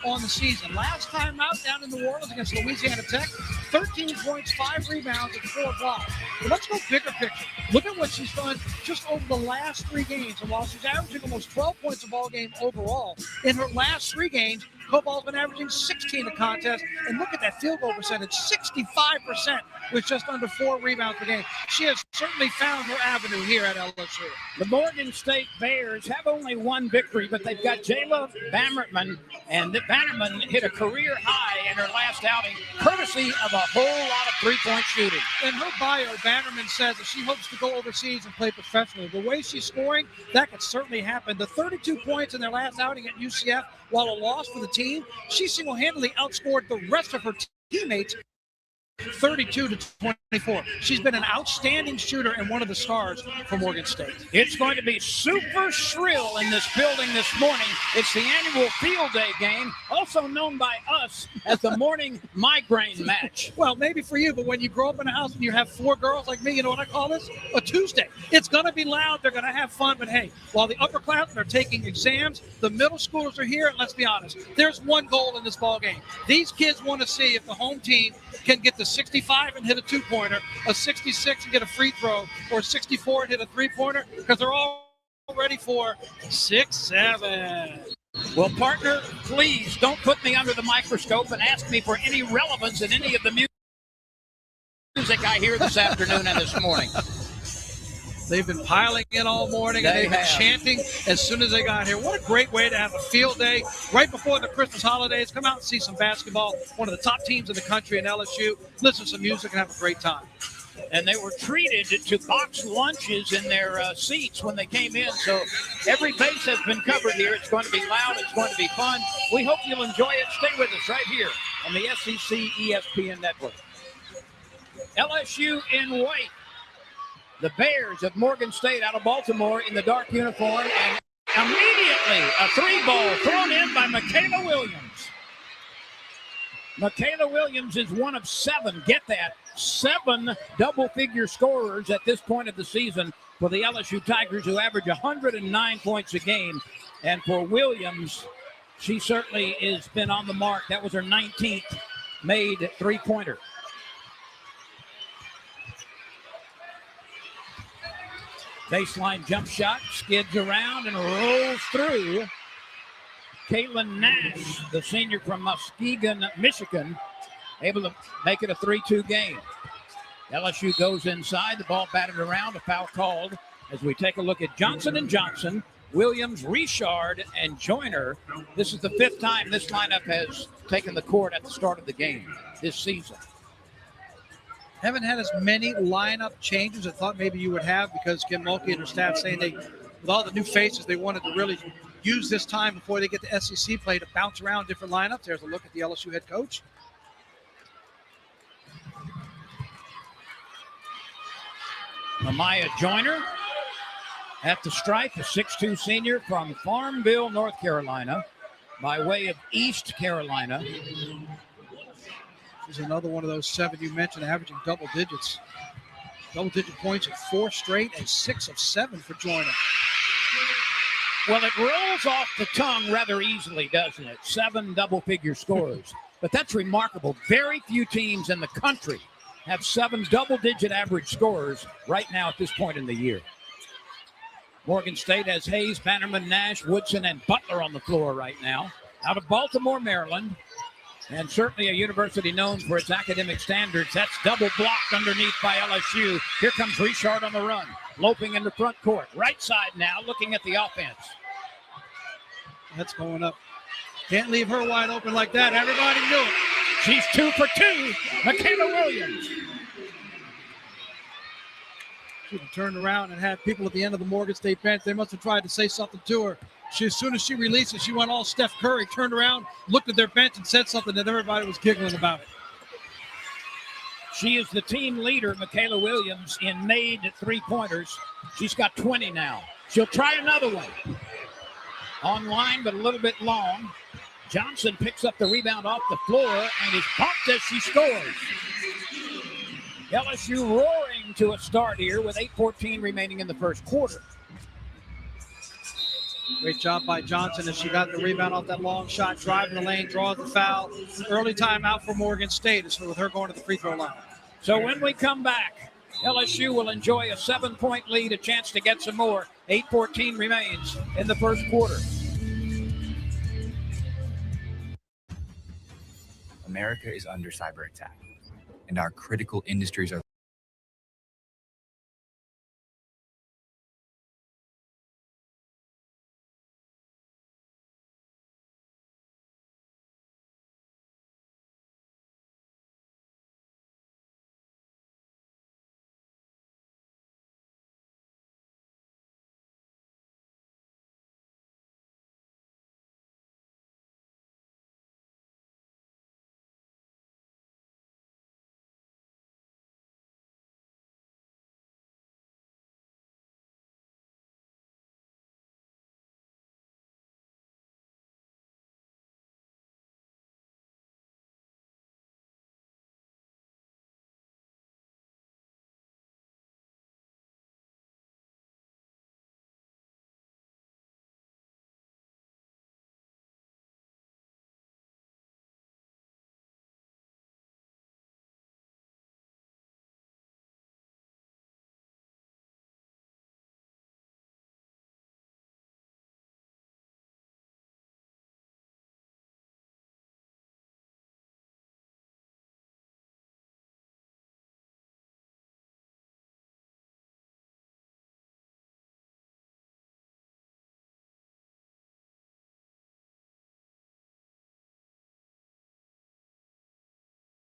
on the season. Last time out down in New Orleans against Louisiana Tech, 13 points, 5 rebounds, and 4 blocks. But let's go bigger picture. Look at what she's done just over the last 3 games. And while she's averaging almost 12 points a ball game overall, in her last 3 games, Cobalt's been averaging 16 a contest. And look at that field goal percentage, 65% with just under 4 rebounds per game. She has certainly found her avenue here at LSU. The Morgan State Bears have only one victory, but they've got Jayla Bannerman, and Bannerman hit a career high in her last outing, courtesy of a whole lot of three-point shooting. In her bio, Bannerman says that she hopes to go overseas and play professionally. The way she's scoring, that could certainly happen. The 32 points in their last outing at UCF, while a loss for the team, she single-handedly outscored the rest of her teammates 32 to 24. She's been an outstanding shooter and one of the stars for Morgan State. It's going to be super shrill in this building this morning. It's the annual field day game, also known by us as the morning migraine match. Well, maybe for you, but when you grow up in a house and you have 4 girls like me, you know what I call this? A Tuesday. It's going to be loud. They're going to have fun. But hey, while the upperclassmen are taking exams, the middle schoolers are here. And let's be honest, there's one goal in this ball game. These kids want to see if the home team can get to 65 and hit a 2-pointer, a 66 and get a free throw, or 64 and hit a 3-pointer, because they're all ready for 6-7. Well, partner, please don't put me under the microscope and ask me for any relevance in any of the music I hear this afternoon and this morning. They've been piling in all morning, and they've been chanting as soon as they got here. What a great way to have a field day right before the Christmas holidays. Come out and see some basketball. One of the top teams in the country in LSU. Listen to some music and have a great time. And they were treated to boxed lunches in their seats when they came in. So every base has been covered here. It's going to be loud. It's going to be fun. We hope you'll enjoy it. Stay with us right here on the SEC ESPN Network. LSU in white. The Bears of Morgan State out of Baltimore in the dark uniform, and immediately a 3-ball thrown in by Michaela Williams. Michaela Williams is one of 7, get that, 7 double-figure scorers at this point of the season for the LSU Tigers, who average 109 points a game. And for Williams, she certainly has been on the mark. That was her 19th made 3-pointer. Baseline jump shot, skids around and rolls through. Caitlin Nash, the senior from Muskegon, Michigan, able to make it a 3-2 game. LSU goes inside, the ball batted around, a foul called as we take a look at Johnson & Johnson, Williams, Richard, and Joyner. This is the 5th time this lineup has taken the court at the start of the game this season. Haven't had as many lineup changes as I thought maybe you would have, because Kim Mulkey and her staff saying with all the new faces, they wanted to really use this time before they get to SEC play to bounce around different lineups. There's a look at the LSU head coach. Maya Joyner at the stripe, a 6'2 senior from Farmville, North Carolina, by way of East Carolina. She's another one of those 7 you mentioned, averaging double digits. Double-digit points in 4 straight and 6 of 7 for Joyner. Well, it rolls off the tongue rather easily, doesn't it? 7 double-figure scores. But that's remarkable. Very few teams in the country have 7 double-digit average scorers right now at this point in the year. Morgan State has Hayes, Bannerman, Nash, Woodson, and Butler on the floor right now. Out of Baltimore, Maryland, and certainly a university known for its academic standards. That's double blocked underneath by LSU. Here comes Richard on the run, loping in the front court. Right side now, looking at the offense. That's going up. Can't leave her wide open like that. Everybody knew it. She's 2 for 2. Michaela Williams. She turned around and had people at the end of the Morgan State bench. They must have tried to say something to her. As soon as she released it, she went all Steph Curry, turned around, looked at their bench, and said something that everybody was giggling about it. She is the team leader, Michaela Williams, in made 3-pointers. She's got 20 now. She'll try another one. Online, but a little bit long. Johnson picks up the rebound off the floor and is pumped as she scores. LSU roaring to a start here with 8:14 remaining in the first quarter. Great job by Johnson as she got the rebound off that long shot, driving the lane, draws the foul. Early timeout for Morgan State is with her going to the free throw line. So when we come back, LSU will enjoy a 7-point lead, a chance to get some more. 8:14 remains in the first quarter. America is under cyber attack, and our critical industries are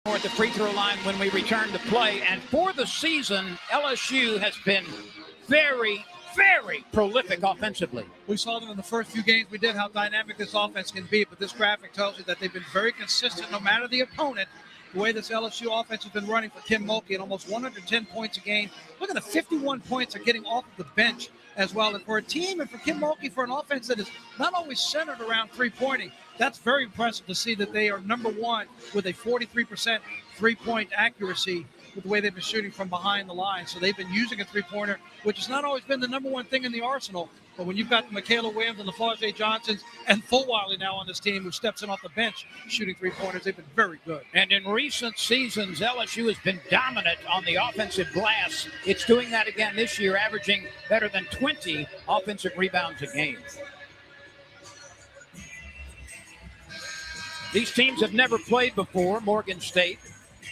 At the free throw line when we return to play. And for the season, LSU has been very, very prolific offensively. We saw them in the first few games. We did how dynamic this offense can be, but this graphic tells you that they've been very consistent no matter the opponent. The way this LSU offense has been running for Kim Mulkey at almost 110 points a game. Look at the 51 points are getting off of the bench as well. And for a team and for Kim Mulkey, for an offense that is not always centered around three-pointing, that's very impressive to see that they are number one with a 43% three-point accuracy with the way they've been shooting from behind the line. So they've been using a three-pointer, which has not always been the number one thing in the arsenal. But when you've got Michaela Williams and LaFlage Johnsons and Fulwiley now on this team who steps in off the bench shooting three-pointers, they've been very good. And in recent seasons, LSU has been dominant on the offensive glass. It's doing that again this year, averaging better than 20 offensive rebounds a game. These teams have never played before, Morgan State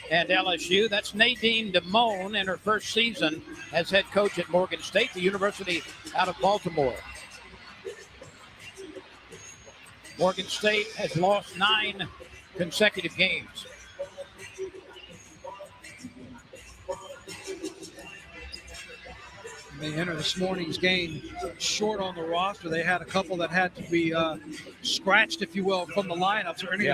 and LSU. That's Nadine DeMone in her first season as head coach at Morgan State, the university out of Baltimore. Morgan State has lost 9 consecutive games. They enter this morning's game short on the roster. They had a couple that had to be scratched, if you will, from the lineups. Or any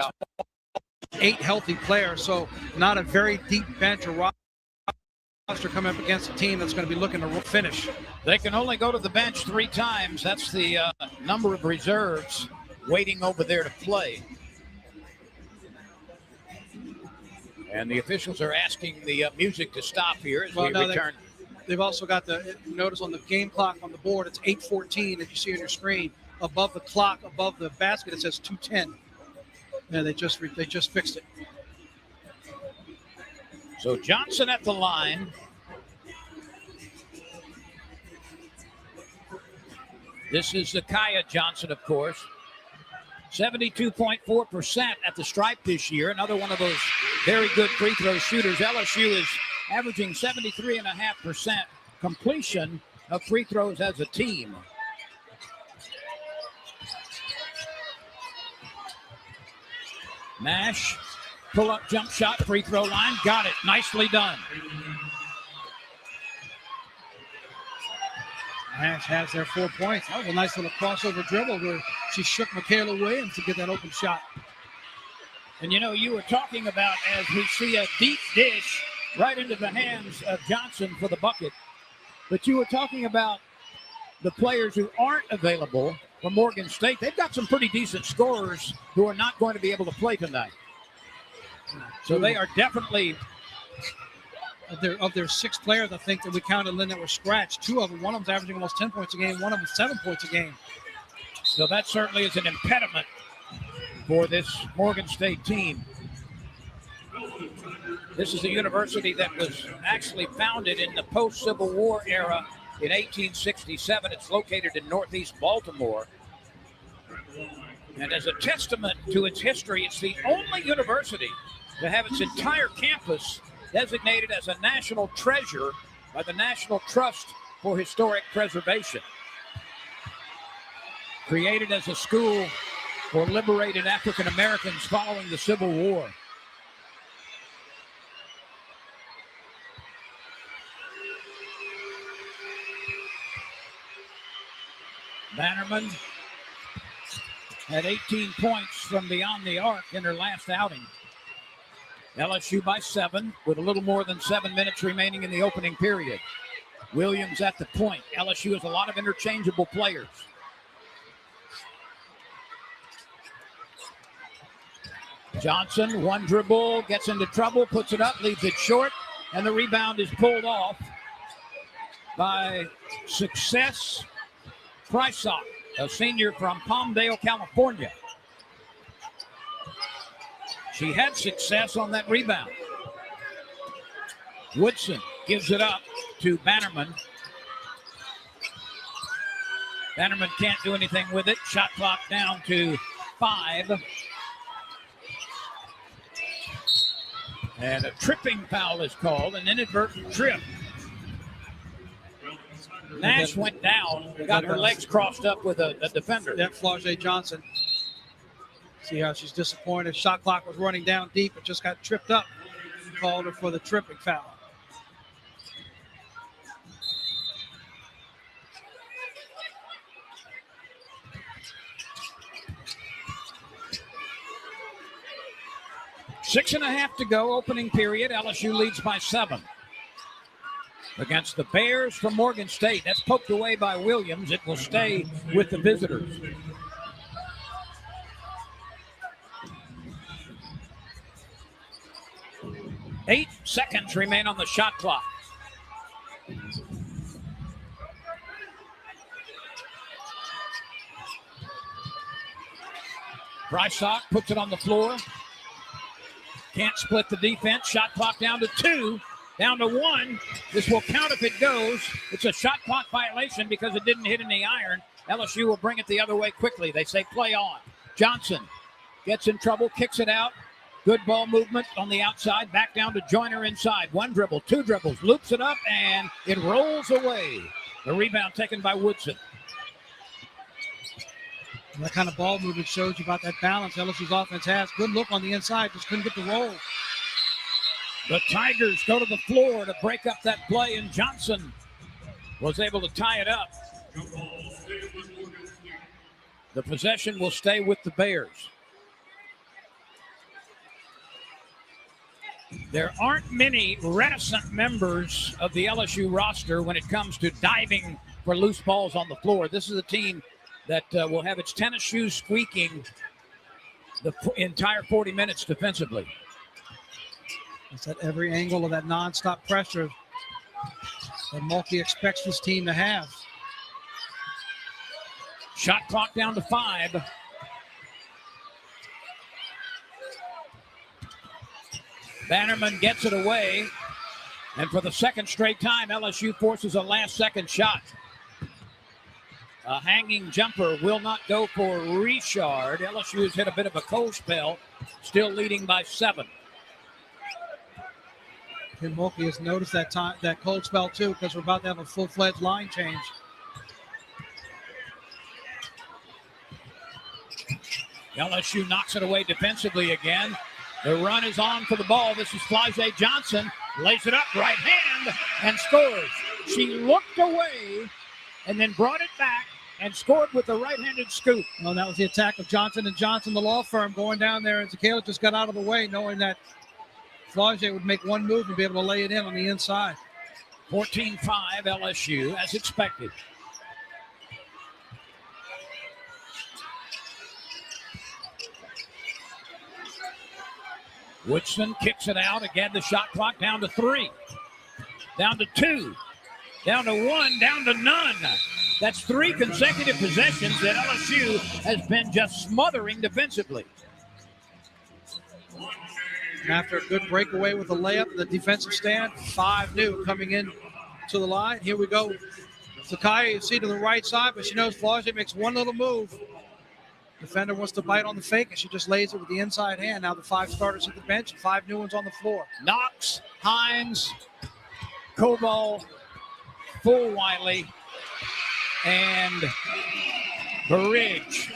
8 healthy players, so not a very deep bench or roster coming up against a team that's going to be looking to finish. They can only go to the bench 3 times. That's the number of reserves waiting over there to play. And the officials are asking the music to stop here as we return. They've also got the notice on the game clock on the board. It's 8:14 as you see on your screen. Above the clock, above the basket, it says 2:10. Yeah, they just fixed it. So Johnson at the line. This is Zakiya Johnson, of course. 72.4% at the stripe this year. Another one of those very good free throw shooters. LSU is averaging 73.5% completion of free throws as a team. Nash, pull-up jump shot, free throw line. Got it. Nicely done. Nash has their 4 points. That was a nice little crossover dribble where she shook Michaela Williams to get that open shot. And, you know, you were talking about as we see a deep dish right into the hands of Johnson for the bucket. But you were talking about the players who aren't available for Morgan State. They've got some pretty decent scorers who are not going to be able to play tonight. So they are definitely... Of their 6 players, I think that we counted, Lynn, that were scratched. 2 of them, one of them's averaging almost 10 points a game, one of them 7 points a game. So that certainly is an impediment for this Morgan State team. This is a university that was actually founded in the post-Civil War era in 1867. It's located in northeast Baltimore. And as a testament to its history, it's the only university to have its entire campus designated as a national treasure by the National Trust for Historic Preservation. Created as a school for liberated African Americans following the Civil War. Bannerman had 18 points from beyond the arc in her last outing. LSU by 7 with a little more than 7 minutes remaining in the opening period. Williams at the point. LSU has a lot of interchangeable players. Johnson, one dribble, gets into trouble, puts it up, leaves it short, and the rebound is pulled off by Success Prysock, a senior from Palmdale, California. She had success on that rebound. Woodson gives it up to Bannerman. Bannerman can't do anything with it. Shot clock down to 5. And a tripping foul is called, an inadvertent trip. Nash went down, got her legs crossed up with a defender. That Flau'jae Johnson. See how she's disappointed. Shot clock was running down deep. It just got tripped up. Called her for the tripping foul. Six and a half to go, opening period. LSU leads by 7. Against the Bears from Morgan State. That's poked away by Williams. It will stay with the visitors. Eight seconds remain on the shot clock. Prysock puts it on the floor. Can't split the defense. Shot clock down to 2. Down to 1. This will count if it goes. It's a shot clock violation because it didn't hit in the iron. LSU will bring it the other way quickly. They say play on. Johnson gets in trouble, kicks it out. Good ball movement on the outside. Back down to Joyner inside. 1 dribble, 2 dribbles. Loops it up, and it rolls away. The rebound taken by Woodson. That kind of ball movement shows you about that balance LSU's offense has. Good look on the inside. Just couldn't get the roll. The Tigers go to the floor to break up that play, and Johnson was able to tie it up. The possession will stay with the Bears. There aren't many reticent members of the LSU roster when it comes to diving for loose balls on the floor. This is a team that will have its tennis shoes squeaking the entire 40 minutes defensively. It's at every angle of that nonstop pressure that Mulkey expects this team to have. Shot clock down to 5. Bannerman gets it away. And for the second straight time, LSU forces a last-second shot. A hanging jumper will not go for Richard. LSU has hit a bit of a cold spell, still leading by 7. Tim Mulkey has noticed that cold spell too, because we're about to have a full-fledged line change. LSU knocks it away defensively again. The run is on for the ball. This is Flau'jae Johnson. Lays it up, right hand, and scores. She looked away and then brought it back and scored with a right-handed scoop. Well, that was the attack of Johnson & Johnson, the law firm, going down there, and Zakayla just got out of the way, knowing that Flau'jae would make one move and be able to lay it in on the inside. 14-5 LSU, as expected. Woodson kicks it out. Again, the shot clock down to 3. Down to 2. Down to 1. Down to none. That's 3 consecutive possessions that LSU has been just smothering defensively. And after a good breakaway with a layup, the defensive stand, 5 new coming in to the line. Here we go. Sakai, you see to the right side, but she knows Flaugier makes one little move. Defender wants to bite on the fake, and she just lays it with the inside hand. Now the 5 starters at the bench, and 5 new ones on the floor. Knox, Hines, Koval, Fulwiley, and Burridge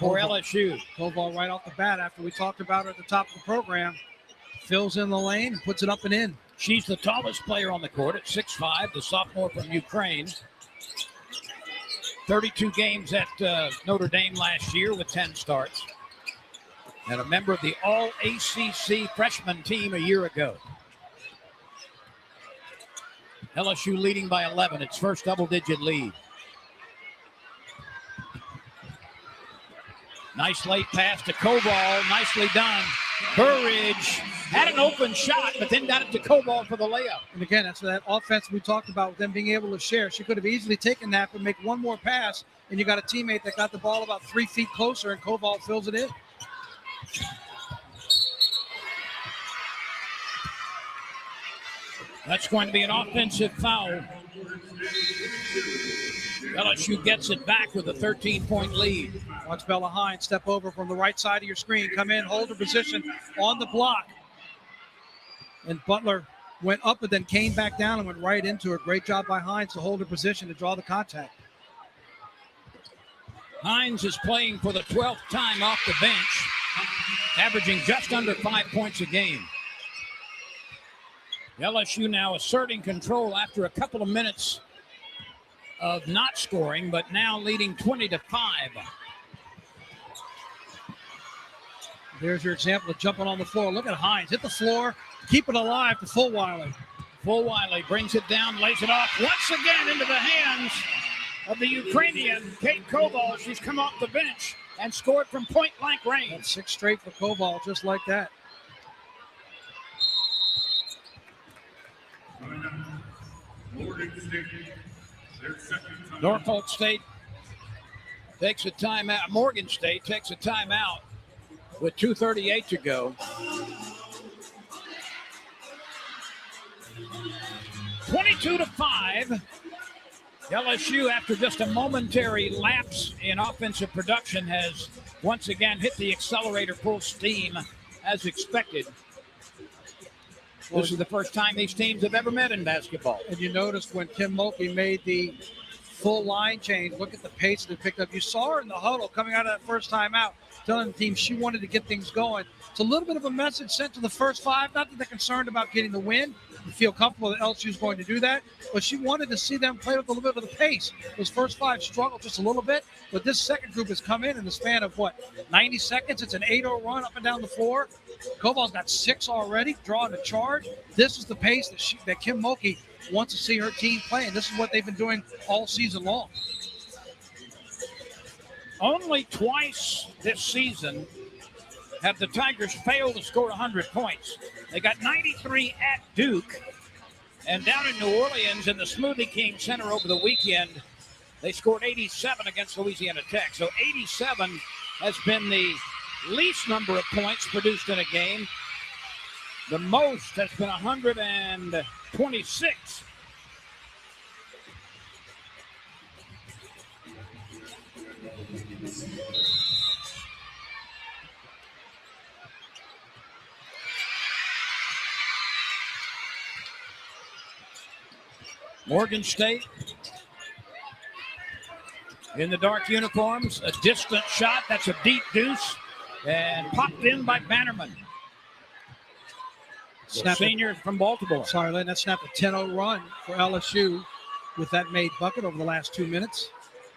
for LSU. Koval right off the bat, after we talked about her at the top of the program, fills in the lane and puts it up and in. She's the tallest player on the court at 6'5", the sophomore from Ukraine. 32 games at Notre Dame last year with 10 starts. And a member of the All-ACC freshman team a year ago. LSU leading by 11, its first double-digit lead. Nice late pass to Koval, nicely done. Burridge had an open shot, but then got it to Koval for the layup. And again, that's that offense we talked about with them being able to share. She could have easily taken that but make one more pass, and you got a teammate that got the ball about 3 feet closer, and Koval fills it in. That's going to be an offensive foul. LSU gets it back with a 13-point lead. Watch Bella Hines step over from the right side of your screen, come in, hold her position on the block. And Butler went up but then came back down and went right into her. Great job by Hines to hold her position to draw the contact. Hines is playing for the 12th time off the bench, averaging just under 5 points a game. LSU now asserting control after a couple of minutes of not scoring, but now leading 20-5. There's your example of jumping on the floor. Look at Hines. Hit the floor. Keep it alive to Fulwiley. Fulwiley brings it down, lays it off once again into the hands of the Ukrainian, Kate Koval. She's come off the bench and scored from point-blank range. That's 6 straight for Koval, just like that. Norfolk State takes a timeout. Morgan State takes a timeout with 2:38 to go. 22-5. LSU, after just a momentary lapse in offensive production, has once again hit the accelerator full steam as expected. This is the first time these teams have ever met in basketball. And you noticed when Kim Mulkey made the full line change, look at the pace they picked up. You saw her in the huddle coming out of that first time out, telling the team she wanted to get things going. It's a little bit of a message sent to the first 5. Not that they're concerned about getting the win. You feel comfortable that LSU is going to do that. But she wanted to see them play with a little bit of the pace. Those first 5 struggled just a little bit. But this second group has come in the span of, 90 seconds? It's an 8-0 run up and down the floor. Koval's got 6 already, drawing the charge. This is the pace that Kim Mulkey wants to see her team play. And this is what they've been doing all season long. Only twice this season have the Tigers failed to score 100 points. They got 93 at Duke, and down in New Orleans in the Smoothie King Center over the weekend, they scored 87 against Louisiana Tech. So 87 has been the least number of points produced in a game. The most has been 126. Morgan State in the dark uniforms. A distant shot. That's a deep deuce. And popped in by Bannerman. Senior from Baltimore. Sorry, Len, that snapped a 10-0 run for LSU with that made bucket over the last 2 minutes.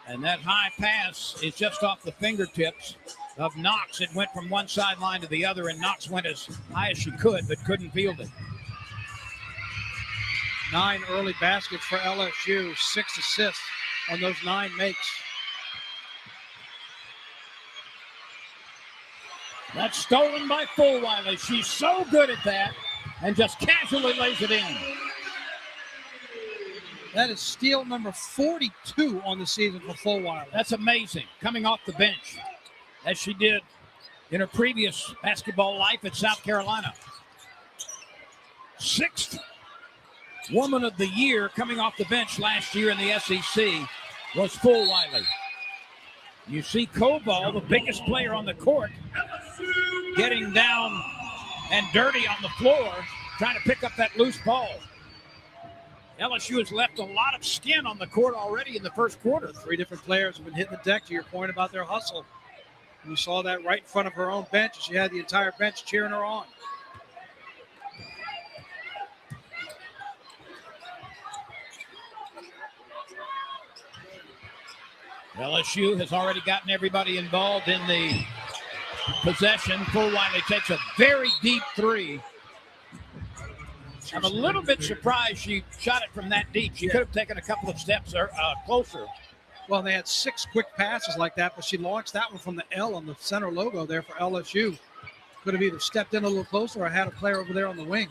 And that high pass is just off the fingertips of Knox. It went from one sideline to the other, and Knox went as high as she could, but couldn't field it. 9 early baskets for LSU, 6 assists on those 9 makes. That's stolen by Fulwiley. She's so good at that and just casually lays it in. That is steal number 42 on the season for Fulwiler. That's amazing. Coming off the bench, as she did in her previous basketball life at South Carolina. 6th Woman of the Year coming off the bench last year in the SEC was Fulwiler. You see Koval, the biggest player on the court, getting down and dirty on the floor, trying to pick up that loose ball. LSU has left a lot of skin on the court already in the first quarter. 3 different players have been hitting the deck, to your point about their hustle. We saw that right in front of her own bench. She had the entire bench cheering her on. LSU has already gotten everybody involved in the possession. Fulwiler takes a very deep 3. I'm a little bit surprised she shot it from that deep. She could have taken a couple of steps closer. Well, they had 6 quick passes like that, but she launched that one from the L on the center logo there for LSU. Could have either stepped in a little closer or had a player over there on the wing.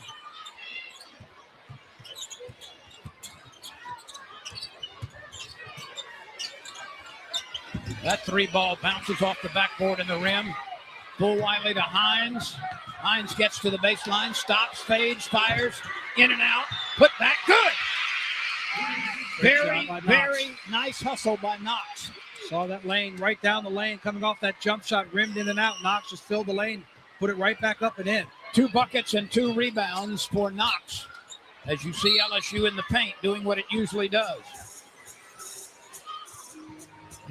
That 3 ball bounces off the backboard in the rim. Fulwiler to Hines. Hines gets to the baseline, stops, fades, fires, in and out. Put back, good. Very, very nice hustle by Knox. Saw that lane right down the lane, coming off that jump shot, rimmed in and out. Knox just filled the lane, put it right back up and in. 2 buckets and 2 rebounds for Knox. As you see LSU in the paint doing what it usually does.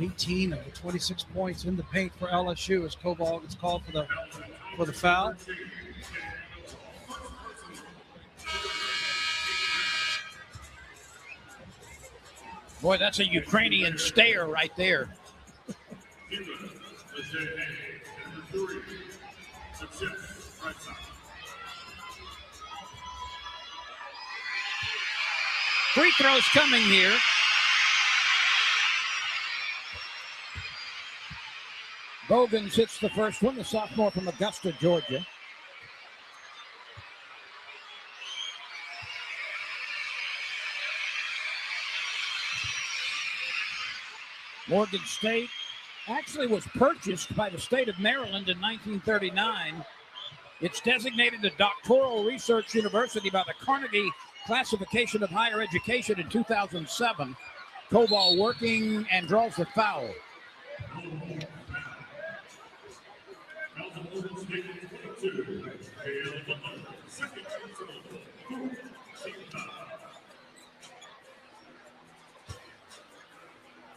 18 of the 26 points in the paint for LSU as Koval gets called for the foul. Boy, that's a Ukrainian stare right there. Free throws coming here. Bogans hits the first one, the sophomore from Augusta, Georgia. Morgan State actually was purchased by the state of Maryland in 1939. It's designated a doctoral research university by the Carnegie Classification of Higher Education in 2007. Koval working and draws the foul.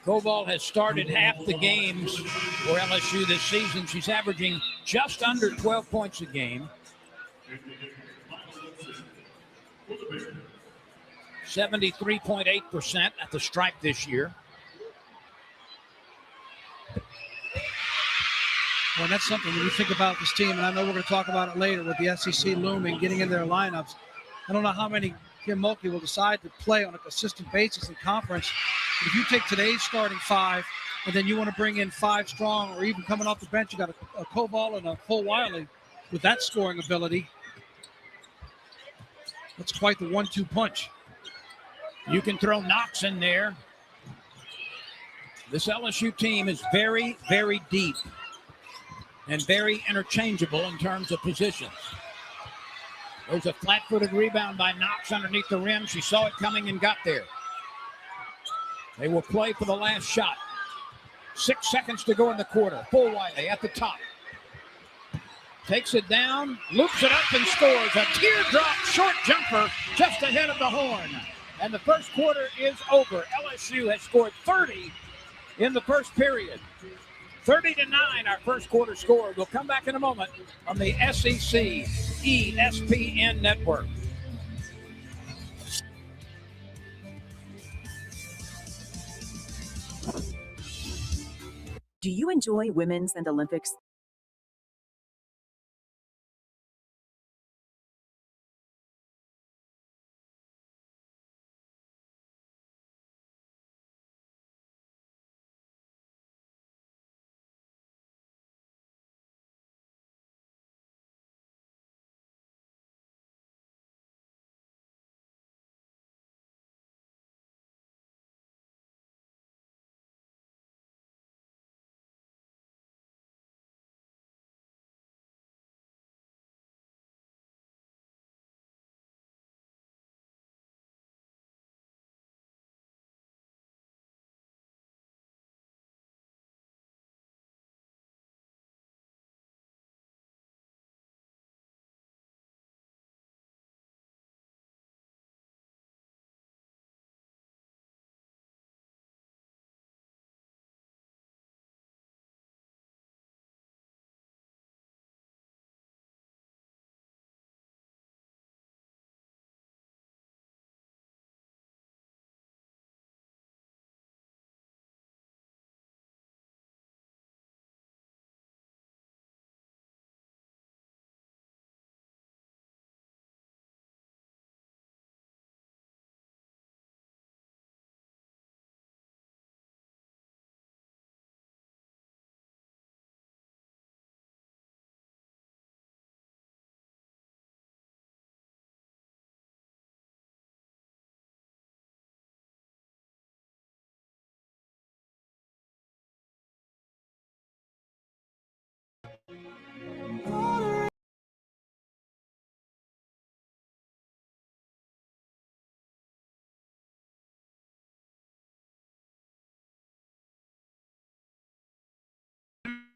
Koval has started half the games for LSU this season. She's averaging just under 12 points a game. 73.8% at the stripe this year. Well, that's something when you think about this team, and I know we're going to talk about it later with the SEC looming, getting in their lineups. I don't know how many Kim Mulkey will decide to play on a consistent basis in conference. But if you take today's starting 5, and then you want to bring in 5 strong, or even coming off the bench, you got a Koval and a Fulwiler with that scoring ability. That's quite the 1-2 punch. You can throw Knox in there. This LSU team is very, very deep and very interchangeable in terms of positions. There's a flat-footed rebound by Knox underneath the rim. She saw it coming and got there. They will play for the last shot. 6 seconds to go in the quarter. Fulwiler at the top. Takes it down, loops it up and scores. A teardrop short jumper just ahead of the horn. And the first quarter is over. LSU has scored 30 in the first period. 30-9, our first quarter score. We'll come back in a moment on the SEC ESPN network. Do you enjoy women's and Olympics?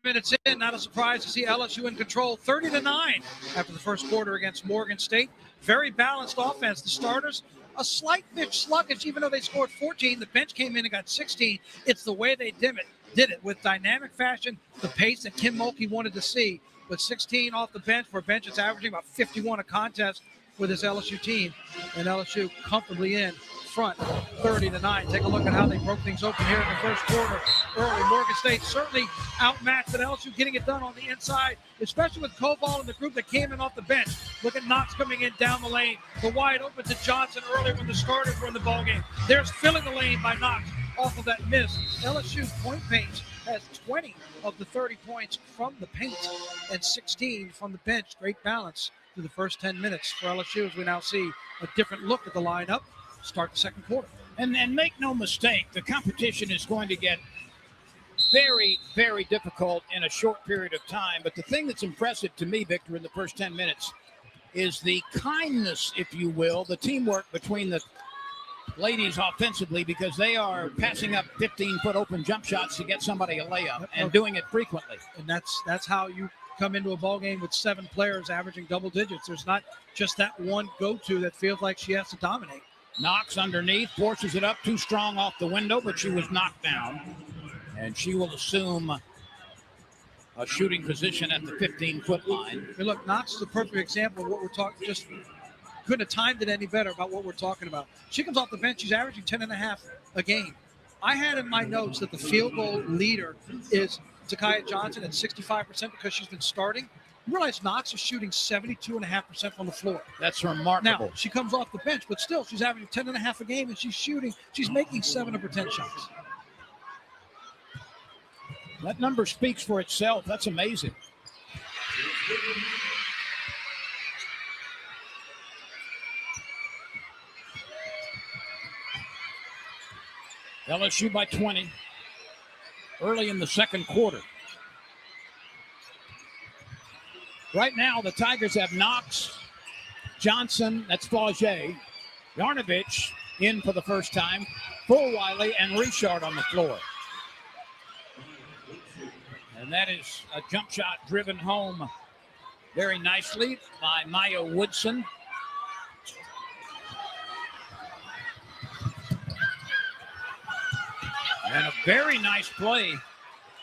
minutes in, not a surprise to see LSU in control, 30-9 after the first quarter against Morgan State. Very balanced offense. The starters, a slight bit sluggish, even though they scored 14. The bench came in and got 16. It's the way they did it with dynamic fashion, the pace that Kim Mulkey wanted to see. With 16 off the bench, for a bench that's averaging about 51 a contest with this LSU team, and LSU comfortably in front, 30-9. Take a look at how they broke things open here in the first quarter. Early, Morgan State certainly outmatched at LSU, getting it done on the inside, especially with Koval and the group that came in off the bench. Look at Knox coming in down the lane. The wide open to Johnson earlier when the starters were in the ballgame. There's filling the lane by Knox off of that miss. LSU's point pace has 20 of the 30 points from the paint and 16 from the bench. Great balance through the first 10 minutes for LSU as we now see a different look at the lineup. Start the second quarter. And make no mistake, the competition is going to get very, very difficult in a short period of time. But the thing that's impressive to me, Victor, in the first 10 minutes is the kindness, if you will, the teamwork between the ladies offensively, because they are passing up 15-foot open jump shots to get somebody a layup and doing it frequently. And that's how you come into a ball game with 7 players averaging double digits. There's not just that one go-to that feels like she has to dominate. Knox underneath, forces it up too strong off the window, but she was knocked down. And she will assume a shooting position at the 15-foot line. Hey, look, Knox is a perfect example of what we're talking, just couldn't have timed it any better about what we're talking about. She comes off the bench, she's averaging 10.5 a game. I had in my notes that the field goal leader is Zakiya Johnson at 65% because she's been starting. You realize Knox is shooting 72.5% from the floor. That's remarkable. Now, she comes off the bench, but still, she's averaging 10.5 a game, and she's making 7 of her 10 shots. That number speaks for itself. That's amazing. LSU by 20 early in the second quarter. Right now, the Tigers have Knox, Johnson, that's Flauget, Yarnovich in for the first time, Fulwiley, and Richard on the floor. And that is a jump shot driven home very nicely by Maya Woodson. And a very nice play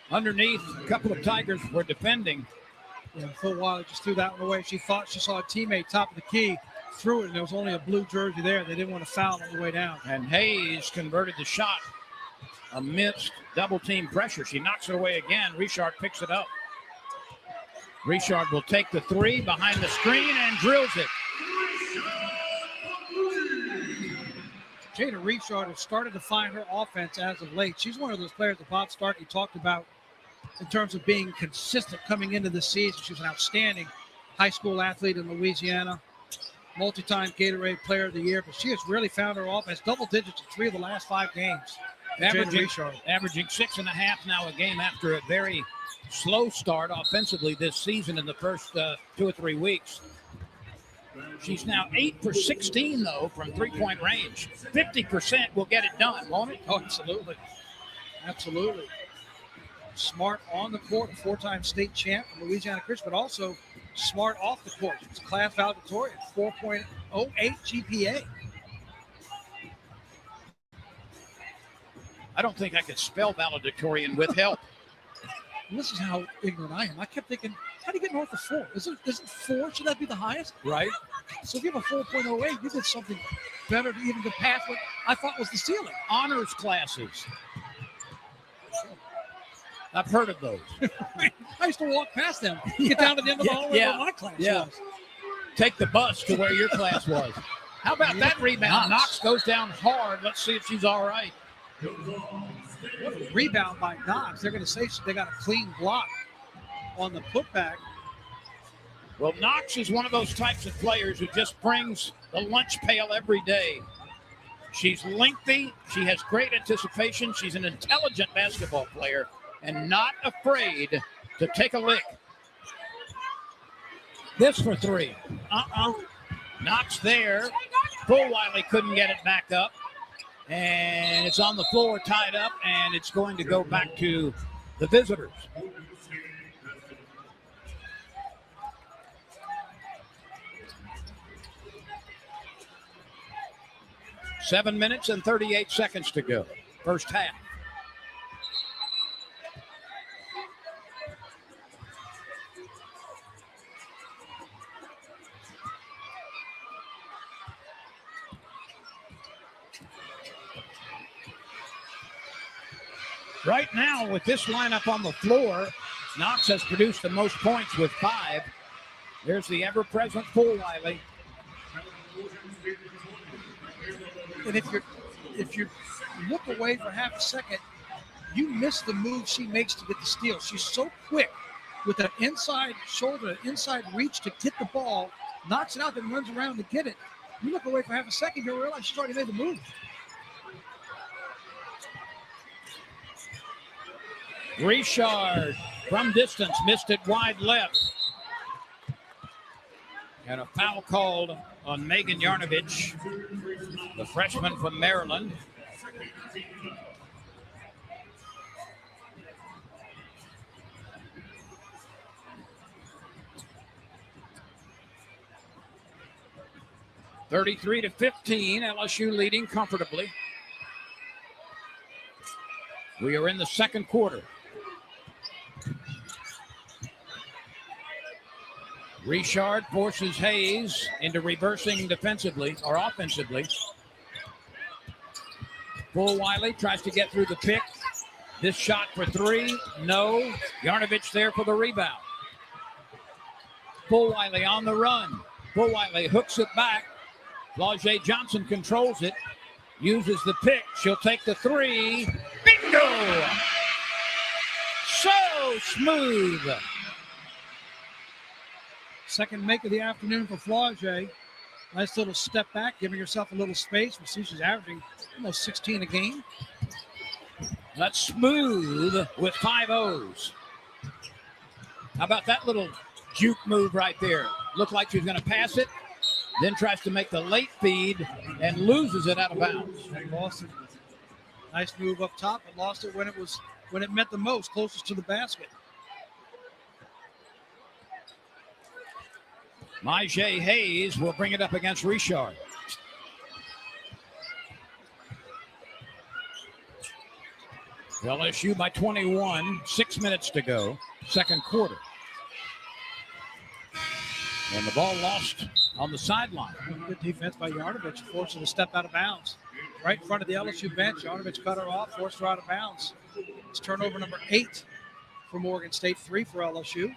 underneath. A couple of Tigers were defending. Yeah, Fulwiley just threw that one away. She thought she saw a teammate top of the key, threw it, and there was only a blue jersey there. They didn't want to foul on the way down. And Hayes converted the shot amidst double team pressure. She knocks it away again. Richard picks it up. Richard will take the three behind the screen and drills it. Jada Richard has started to find her offense as of late. She's one of those players that Bob Starkey talked about in terms of being consistent coming into the season. She was an outstanding high school athlete in Louisiana, multi-time Gatorade Player of the Year, but she has really found her offense. Double digits in 3 of the last 5 games. Averaging 6.5 now a game after a very slow start offensively this season in the first 2 or 3 weeks. She's now 8 for 16, though, from three-point range. 50% will get it done, won't it? Oh, absolutely. Absolutely. Smart on the court, a 4-time state champ from Louisiana Christian, but also smart off the court. It's class valedictorian, 4.08 GPA. I don't think I could spell valedictorian with help. And this is how ignorant I am. I kept thinking, how do you get north of 4? Isn't 4, should that be the highest? Right. So if you have a 4.08, you did something better to even get past what I thought was the ceiling. Honors classes. I've heard of those. I used to walk past them, get down to the end of the hallway where my class was. Take the bus to where your class was. How about that rebound? Knox goes down hard. Let's see if she's all right. What a rebound by Knox. They're going to say they got a clean block on the putback. Well, Knox is one of those types of players who just brings the lunch pail every day. She's lengthy. She has great anticipation. She's an intelligent basketball player and not afraid to take a lick. This for 3. Knox there. Fulwiley couldn't get it back up. And it's on the floor, tied up, and it's going to go back to the visitors. 7 minutes and 38 seconds to go. First half. Right now, with this lineup on the floor, Knox has produced the most points with 5. There's the ever-present Fulwiley. And if you look away for half a second, you miss the move she makes to get the steal. She's so quick with that inside shoulder, inside reach to get the ball, knocks it out, then runs around to get it. You look away for half a second, you realize she's already made the move. Richard from distance missed it wide left. And a foul called on Megan Yarnovich, the freshman from Maryland. (33-15), LSU leading comfortably. We are in the second quarter. Richard forces Hayes into reversing defensively or offensively. Fulwiley tries to get through the pick. This shot for 3, no. Yarnovich there for the rebound. Fulwiley on the run. Fulwiley hooks it back. Flau'jae Johnson controls it, uses the pick. She'll take the 3. Bingo! So smooth. Second make of the afternoon for Flau'jae. Nice little step back, giving herself a little space. We see she's averaging almost 16 a game. That's smooth with 5 O's. How about that little juke move right there? Looked like she was going to pass it, then tries to make the late feed and loses it out of bounds. And lost it. Nice move up top, but lost it when it meant the most, closest to the basket. Myjai Hayes will bring it up against Richard. LSU by 21, 6 minutes to go, second quarter. And the ball lost on the sideline. Good defense by Yarnovich, forced her to step out of bounds. Right in front of the LSU bench, Yarnovich cut her off, forced her out of bounds. It's turnover number 8 for Morgan State, 3 for LSU.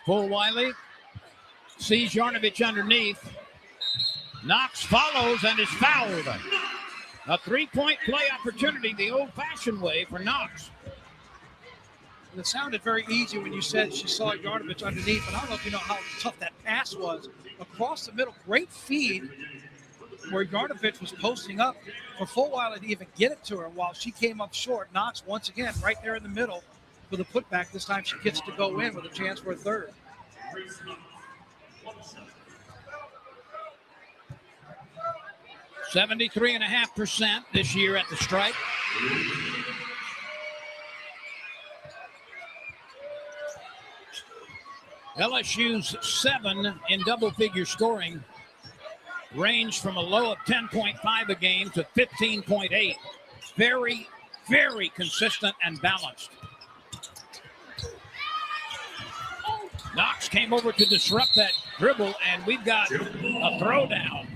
Fulwiley sees Yarnovich underneath. Knox follows and is fouled. A 3-point play opportunity the old-fashioned way for Knox. And it sounded very easy when you said she saw Yarnovich underneath, but I don't know if you know how tough that pass was. Across the middle, great feed where Yarnovich was posting up for Fulwiley to even get it to her while she came up short. Knox, once again, right there in the middle for the putback. This time she gets to go in with a chance for a third. (73.5% this year at the stripe. LSU's 7 in double-figure scoring ranged from a low of 10.5 a game to 15.8. Very, very consistent and balanced. Knox came over to disrupt that dribble, and we've got a throwdown.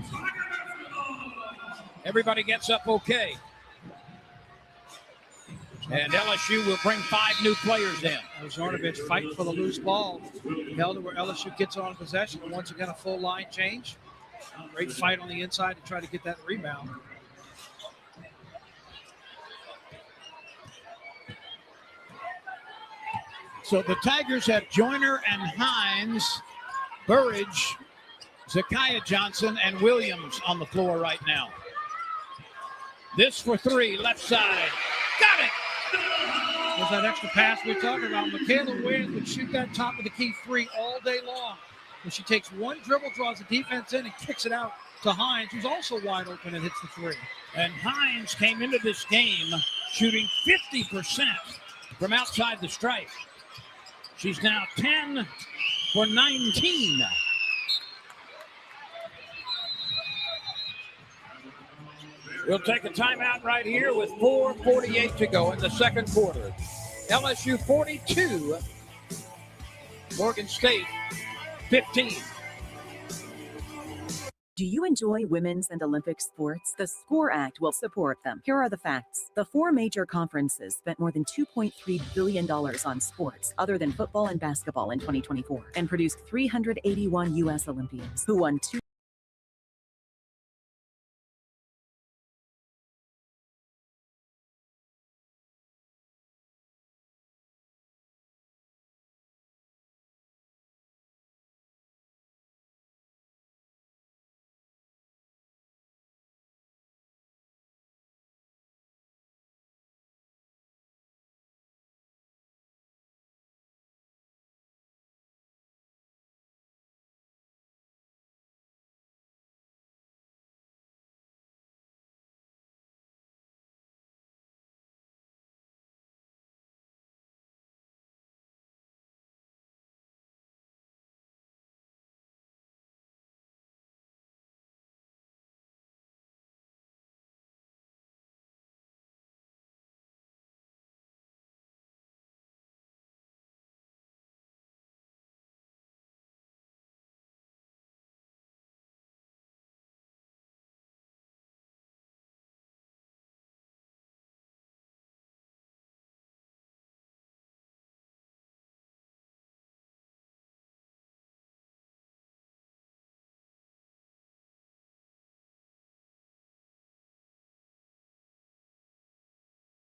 Everybody gets up okay. And LSU will bring 5 new players in. Yarnovich fighting for the loose ball. Held it where LSU gets on possession. Once again, a full line change. Great fight on the inside to try to get that rebound. So the Tigers have Joyner and Hines, Burridge, Zakiya Johnson, and Williams on the floor right now. This for 3, left side. Got it! There's that extra pass we were talking about. Michaela Williams would shoot that top of the key 3 all day long. When she takes one dribble, draws the defense in, and kicks it out to Hines, who's also wide open and hits the three. And Hines came into this game shooting 50% from outside the stripe. She's now 10 for 19. We'll take a timeout right here with 4:48 to go in the second quarter. LSU 42, Morgan State 15. Do you enjoy women's and Olympic sports? The SCORE Act will support them. Here are the facts. The 4 major conferences spent more than $2.3 billion on sports other than football and basketball in 2024 and produced 381 U.S. Olympians who won 2.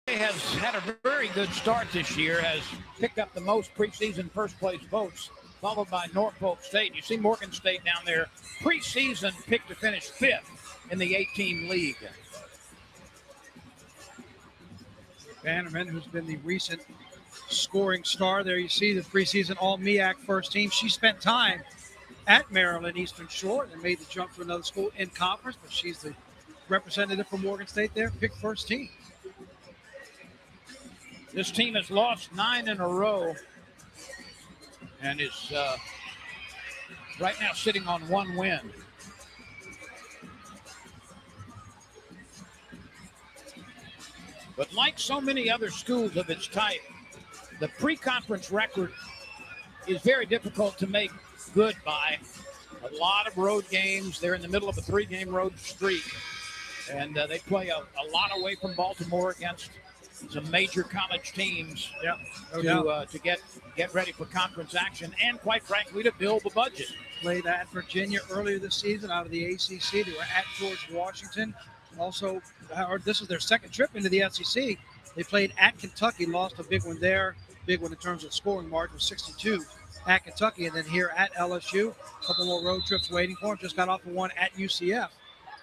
Has had a very good start this year, has picked up the most preseason first place votes, followed by Norfolk State. You see Morgan State down there, preseason picked to finish 5th in the 8-team league. Bannerman, who's been the recent scoring star. There you see the preseason All-MEAC first team. She spent time at Maryland Eastern Shore and made the jump to another school in conference, but she's the representative for Morgan State there, picked first team. This team has lost 9 in a row and is right now sitting on 1 win. But like so many other schools of its type, the pre-conference record is very difficult to make good by. A lot of road games. They're in the middle of a 3-game road streak. And they play a lot away from Baltimore against some major college teams to get ready for conference action and, quite frankly, to build the budget. Played at Virginia earlier this season out of the ACC. They were at George Washington. Also, this is their second trip into the SEC. They played at Kentucky, lost a big one there. Big one in terms of scoring margin, 62 at Kentucky. And then here at LSU, a couple more road trips waiting for them. Just got off of one at UCF.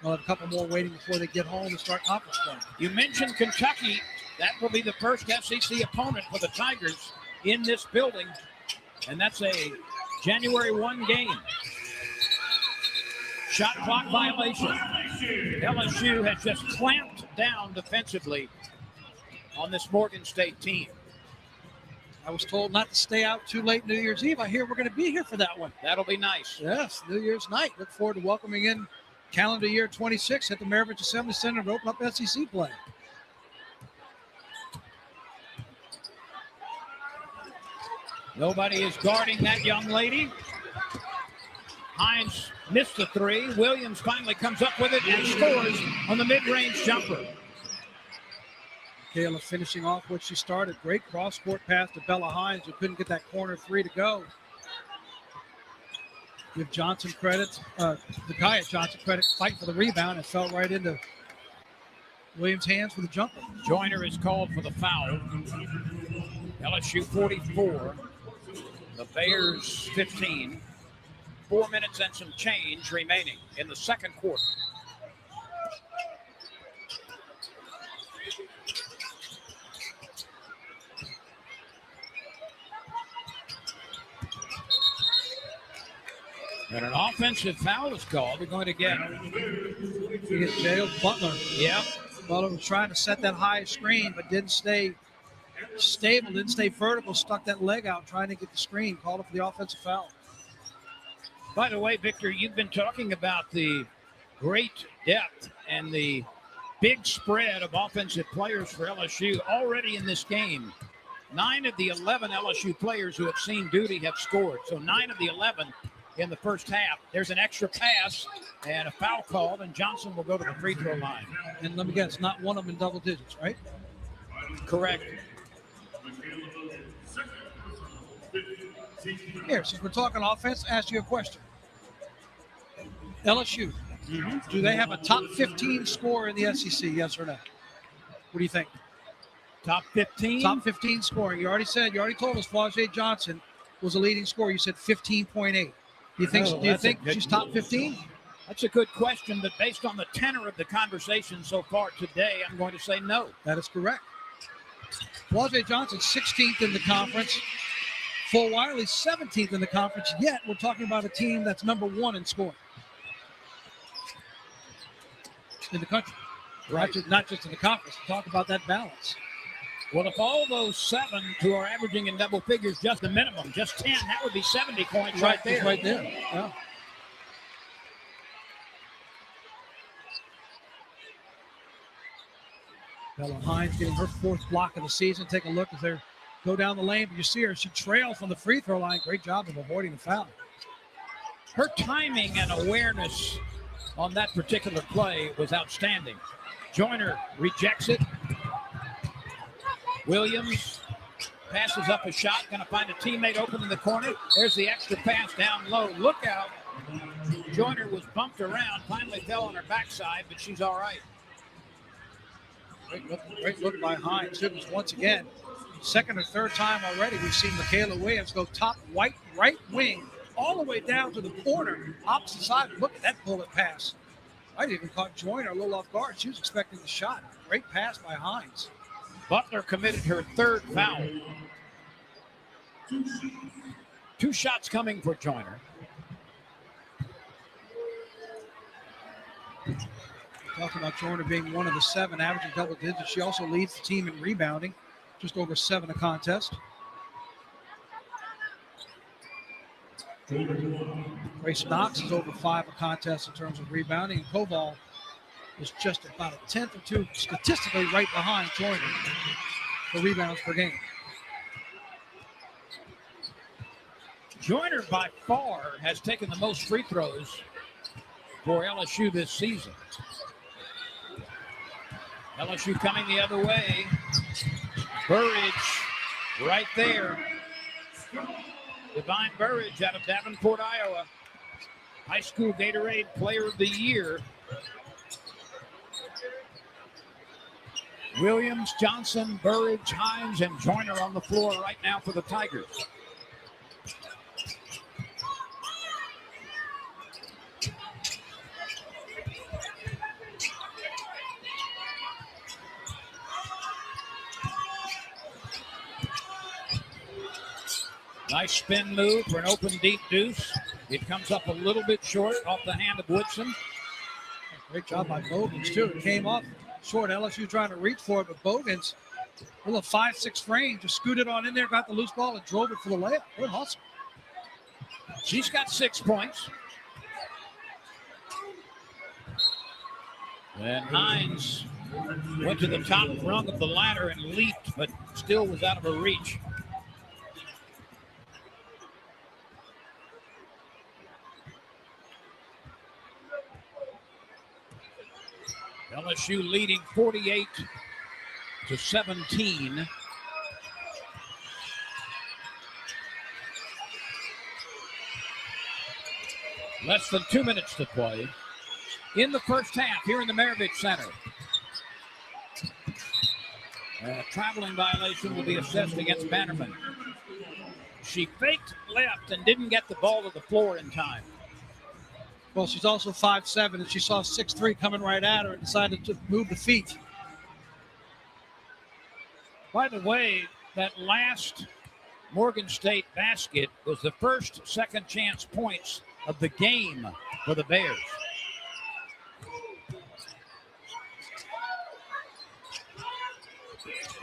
They'll have a couple more waiting before they get home and start conference play. You mentioned Kentucky. That will be the first SEC opponent for the Tigers in this building, and that's a January 1 game. Shot clock violation. LSU has just clamped down defensively on this Morgan State team. I was told not to stay out too late New Year's Eve. I hear we're going to be here for that one. That'll be nice. Yes, New Year's night. Look forward to welcoming in calendar year 26 at the Maravich Assembly Center to open up SEC play. Nobody is guarding that young lady. Hines missed the 3. Williams finally comes up with it and scores on the mid-range jumper. Kayla finishing off what she started. Great cross-court pass to Bella Hines, who couldn't get that corner 3 to go. Give Johnson credit, Zakaya Johnson credit, fight for the rebound and fell right into Williams' hands for the jumper. Joyner is called for the foul. LSU 44. The Bears 15. 4 minutes and some change remaining in the second quarter. And an offensive foul is called. They're going to get. You get jailed. Butler. Yep. Butler was trying to set that high screen, but didn't stay stable, didn't stay vertical, stuck that leg out trying to get the screen. Called it for the offensive foul. By the way, Victor, you've been talking about the great depth and the big spread of offensive players for LSU already in this game. 9 of the 11 LSU players who have seen duty have scored. So 9 of the 11 in the first half. There's an extra pass and a foul called, and Johnson will go to the free throw line. And let me guess, not one of them in double digits, right? Correct. Here, since we're talking offense, ask you a question. LSU, do they have a top 15 scorer in the SEC, yes or no? What do you think? Top 15? Top 15 scoring. You already told us Flau'jae Johnson was a leading scorer. You said 15.8. Do you think she's top 15? That's a good question, but based on the tenor of the conversation so far today, I'm going to say no. That is correct. Flau'jae Johnson, 16th in the conference. Full Wiley, 17th in the conference. Yet we're talking about a team that's number 1 in scoring in the country. Right. Not just in the conference. Talk about that balance. Well, if all those 7 who are averaging in double figures, just the minimum, just 10, that would be 70 points right there. Right there. Yeah. Bella Hines getting her 4th block of the season. Take a look as they go down the lane. But you see her, she trails from the free throw line. Great job of avoiding the foul. Her timing and awareness on that particular play was outstanding. Joyner rejects it. Williams passes up a shot, going to find a teammate open in the corner. There's the extra pass down low. Look out. Joyner was bumped around, finally fell on her backside, but she's all right. Great look by Hines. It was once again, second or third time already we've seen Michaela Williams go top right wing all the way down to the corner, opposite side. Look at that bullet pass. I even caught Joyner a little off guard. She was expecting the shot. Great pass by Hines. Butler committed her 3rd foul. 2 shots coming for Joyner. Talking about Joyner being one of the 7 averaging double digits. She also leads the team in rebounding, just over 7 a contest. Grace Knox is over 5 a contest in terms of rebounding. And Koval is just about a 10th or 2 statistically right behind Joyner for rebounds per game. Joyner by far has taken the most free throws for LSU this season. LSU coming the other way. Burridge right there. Divine Burridge out of Davenport, Iowa. High school Gatorade Player of the Year. Williams, Johnson, Burridge, Hines, and Joyner on the floor right now for the Tigers. Nice spin move for an open deep deuce. It comes up a little bit short off the hand of Woodson. Great job by Bogans, too. It came up short. LSU trying to reach for it, but Bogans, a little 5'6" frame, just scooted on in there, got the loose ball, and drove it for the layup. Good hustle. She's got 6 points. And Hines went to the top rung of the ladder and leaped, but still was out of her reach. LSU leading 48-17. Less than 2 minutes to play in the first half here in the Maravich Center. A traveling violation will be assessed against Bannerman. She faked left and didn't get the ball to the floor in time. Well, she's also 5'7", and she saw 6'3" coming right at her and decided to move the feet. By the way, that last Morgan State basket was the first second chance points of the game for the Bears.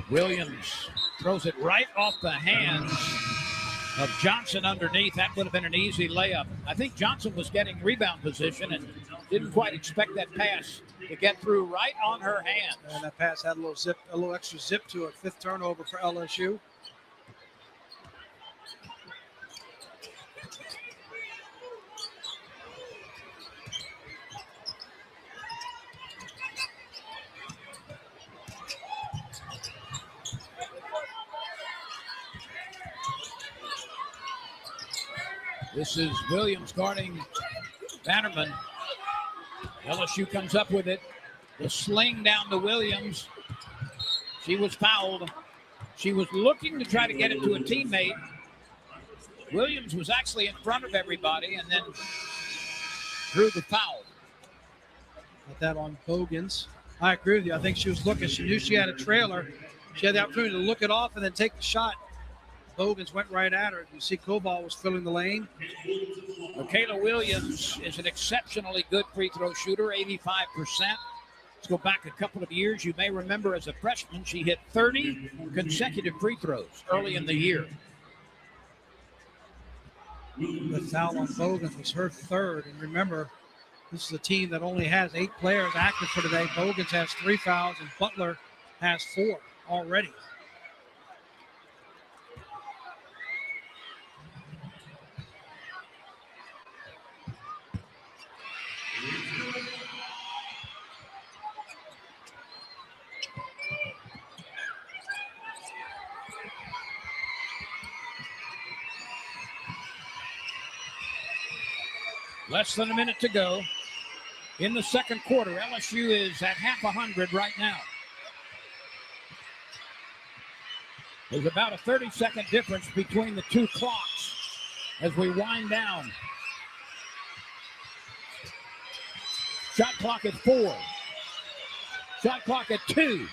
Williams throws it right off the hands of Johnson underneath. That would have been an easy layup. I think Johnson was getting rebound position and didn't quite expect that pass to get through right on her hands. And that pass had a little extra zip to it. 5th turnover for LSU. This is Williams guarding Bannerman. LSU comes up with it. The sling down to Williams. She was fouled. She was looking to try to get it to a teammate. Williams was actually in front of everybody and then drew the foul. Got that on Bogans. I agree with you. I think she was looking. She knew she had a trailer. She had the opportunity to look it off and then take the shot. Bogans went right at her. You see Cobalt was filling the lane. Michaela Williams is an exceptionally good free throw shooter, 85%. Let's go back a couple of years. You may remember as a freshman, she hit 30 consecutive free throws early in the year. The foul on Bogans was her 3rd. And remember, this is a team that only has 8 players active for today. Bogans has 3 fouls and Butler has 4 already. Less than a minute to go in the second quarter. LSU is at half 100 right now. There's about a 30-second difference between the two clocks as we wind down. Shot clock at 4. Shot clock at 2.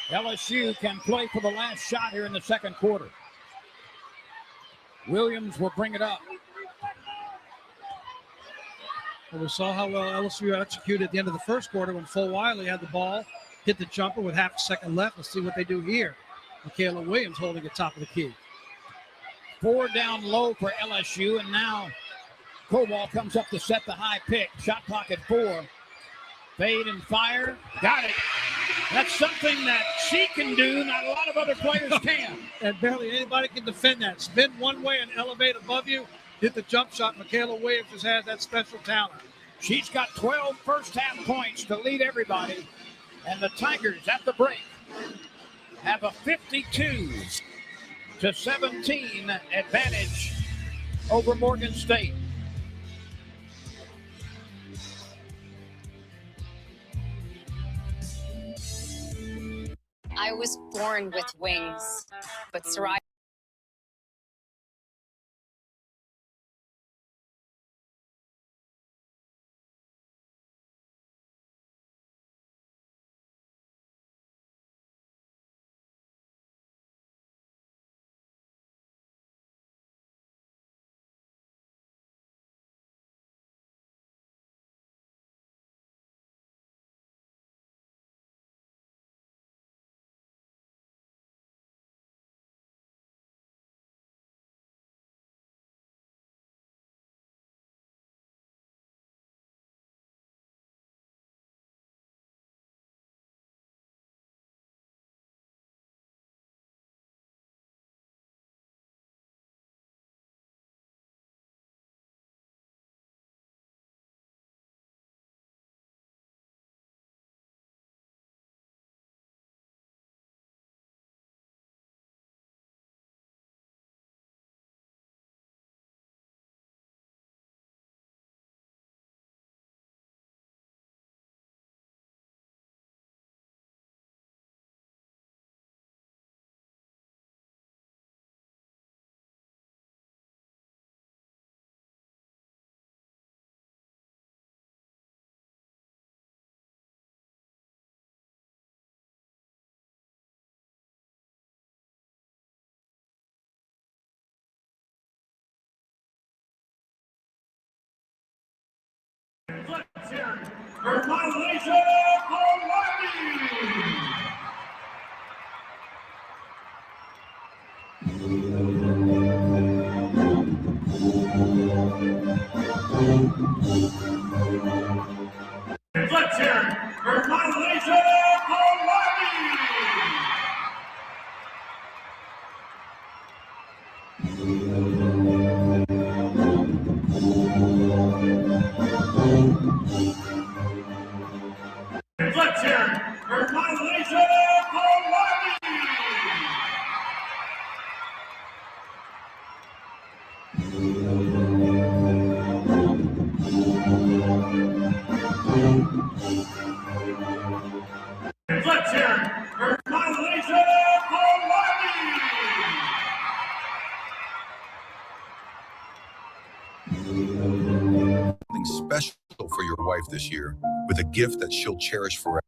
LSU can play for the last shot here in the second quarter. Williams will bring it up. Well, we saw how well LSU executed at the end of the first quarter when Full Wiley had the ball, hit the jumper with half a second left. Let's see what they do here. Michaela Williams holding it top of the key. 4 down low for LSU, and now Cobalt comes up to set the high pick. Shot clock at 4. Fade and fire. Got it. That's something that she can do, not a lot of other players can. And barely anybody can defend that. Spin one way and elevate above you. Hit the jump shot. Michaela Williams just has that special talent. She's got 12 first-half points to lead everybody. And the Tigers at the break have a 52-17 advantage over Morgan State. I was born with wings, but psoriasis Let's hear it for Malaysia Hawaii. Let's hear it for Malaysia Hawaii. Let's hear it for Malaysia Hawaii. Let's hear it for Malaysia Hawaii. Something special for your wife this year with a gift that she'll cherish forever.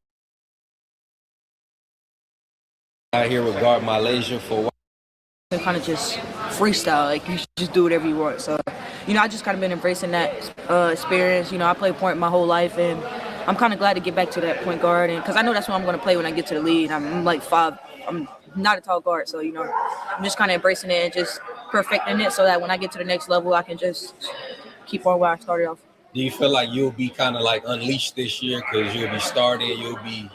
Out here with Guard Malaysia for kind of just freestyle, like you should just do whatever you want. So, I just kind of been embracing that experience. I played point my whole life, and I'm kind of glad to get back to that point guard, and because I know that's what I'm going to play when I get to the league. I'm like 5. I'm not a tall guard, so I'm just kind of embracing it and just perfecting it so that when I get to the next level, I can just keep on where I started off. Do you feel like you'll be kind of like unleashed this year because you'll be starting, you'll be,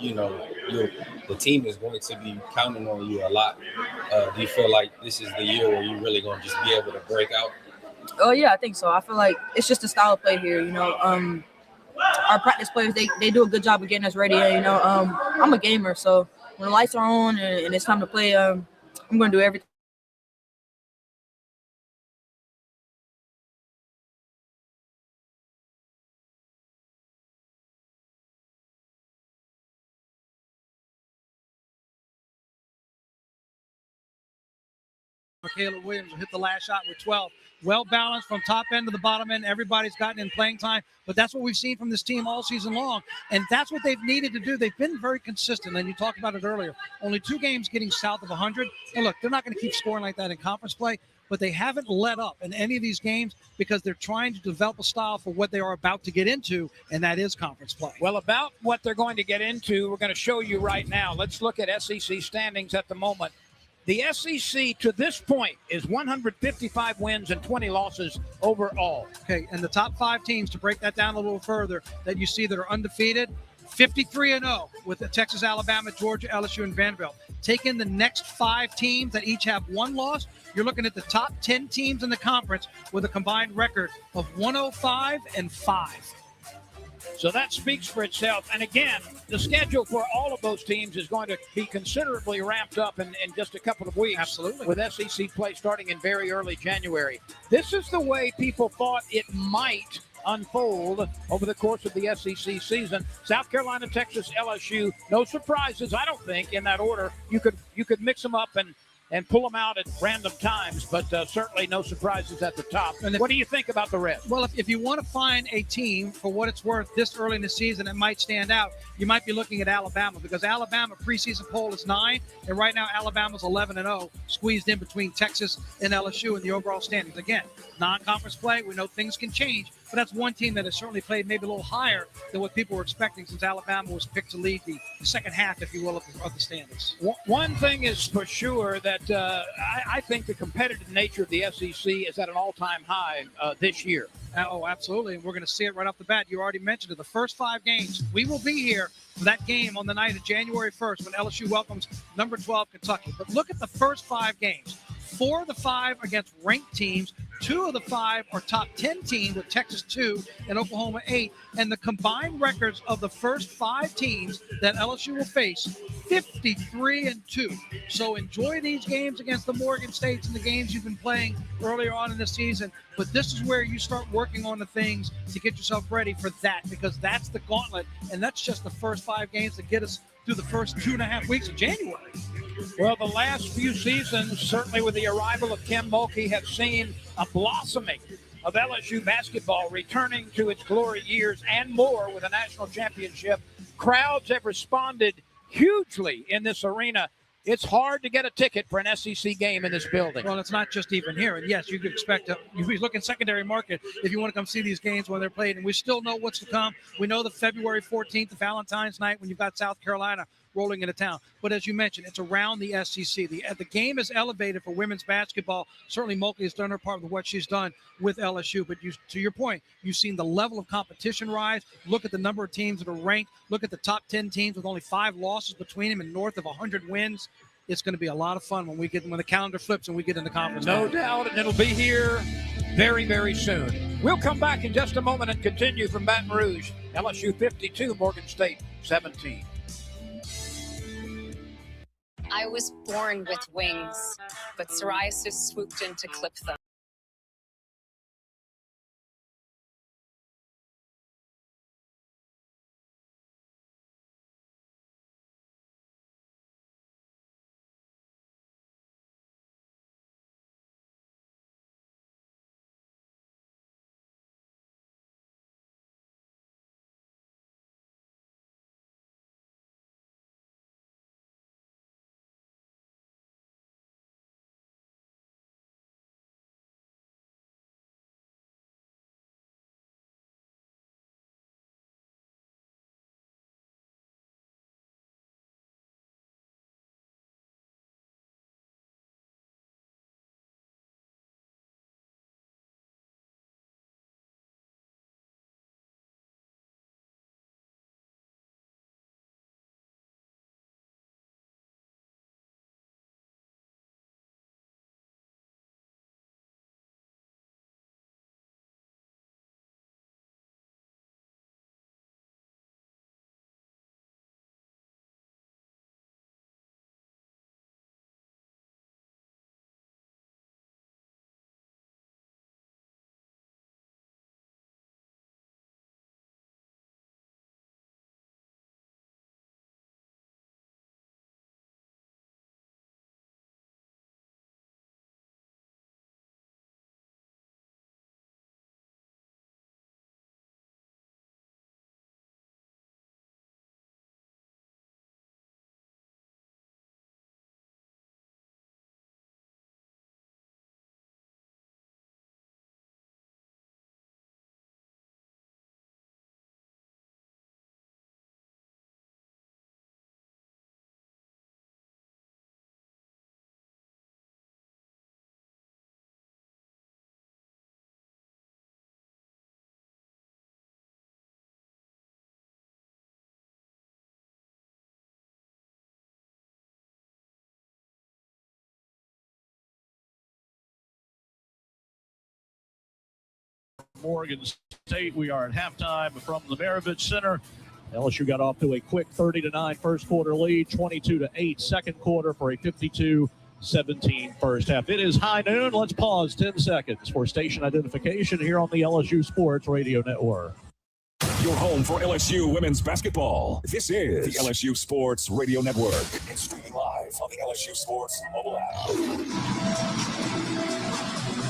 the team is going to be counting on you a lot. Do you feel like this is the year where you're really going to just be able to break out? Oh, yeah, I think so. I feel like it's just a style of play here, Our practice players, they do a good job of getting us ready. I'm a gamer, so when the lights are on and it's time to play, I'm going to do everything. Caleb Williams will hit the last shot with 12. Well balanced from top end to the bottom end. Everybody's gotten in playing time, but that's what we've seen from this team all season long, and that's what they've needed to do. They've been very consistent, and you talked about it earlier. Only 2 games getting south of 100. And look, they're not going to keep scoring like that in conference play, but they haven't let up in any of these games because they're trying to develop a style for what they are about to get into, and that is conference play. Well, about what they're going to get into, we're going to show you right now. Let's look at SEC standings at the moment. The SEC to this point is 155 wins and 20 losses overall. Okay, and the top 5 teams, to break that down a little further, that you see that are undefeated, 53-0 with the Texas, Alabama, Georgia, LSU, and Vanderbilt. Take in the next 5 teams that each have 1 loss. You're looking at the top 10 teams in the conference with a combined record of 105-5. So that speaks for itself. And again, the schedule for all of those teams is going to be considerably ramped up in just a couple of weeks. Absolutely. With SEC play starting in very early January. This is the way people thought it might unfold over the course of the SEC season. South Carolina, Texas, LSU, no surprises, I don't think, in that order. You could mix them up and pull them out at random times, but certainly no surprises at the top. And what do you think about the rest? Well, if you want to find a team, for what it's worth, this early in the season that might stand out, you might be looking at Alabama, because Alabama preseason poll is 9, and right now Alabama's 11-0, squeezed in between Texas and LSU in the overall standings. Again, non-conference play, we know things can change, but that's one team that has certainly played maybe a little higher than what people were expecting, since Alabama was picked to lead the second half, if you will, of the standings. One thing is for sure that I think the competitive nature of the SEC is at an all-time high this year. Oh, absolutely. And we're going to see it right off the bat. You already mentioned it. The first 5 games, we will be here for that game on the night of January 1st when LSU welcomes number 12 Kentucky. But look at the first 5 games. 4 of the 5 against ranked teams. 2 of the 5 are top 10 teams, with Texas 2 and Oklahoma 8. And the combined records of the first 5 teams that LSU will face, 53-2. So enjoy these games against the Morgan States and the games you've been playing earlier on in the season. But this is where you start working on the things to get yourself ready for that, because that's the gauntlet. And that's just the first 5 games that get us through the first 2.5 weeks of January. Well, the last few seasons, certainly with the arrival of Kim Mulkey, have seen a blossoming of LSU basketball returning to its glory years and more with a national championship. Crowds have responded hugely in this arena. It's hard to get a ticket for an SEC game in this building. Well, it's not just even here. And yes, you could expect you'd be looking secondary market if you want to come see these games when they're played. And we still know what's to come. We know the February 14th, the Valentine's night, when you've got South Carolina rolling into town. But as you mentioned, it's around the SEC. The game is elevated for women's basketball. Certainly Mulkey has done her part with what she's done with LSU. But to your point, you've seen the level of competition rise. Look at the number of teams that are ranked. Look at the top 10 teams with only 5 losses between them and north of 100 wins. It's going to be a lot of fun when the calendar flips and we get into conference. No doubt, and it'll be here very, very soon. We'll come back in just a moment and continue from Baton Rouge. LSU 52, Morgan State 17. I was born with wings, but psoriasis swooped in to clip them. Morgan State. We are at halftime from the Maravich Center. LSU got off to a quick 30-9 first quarter lead, 22-8 second quarter for a 52-17 first half. It is high noon. Let's pause 10 seconds for station identification here on the LSU Sports Radio Network. Your home for LSU women's basketball. This is the LSU Sports Radio Network. It's streaming live on the LSU Sports mobile app.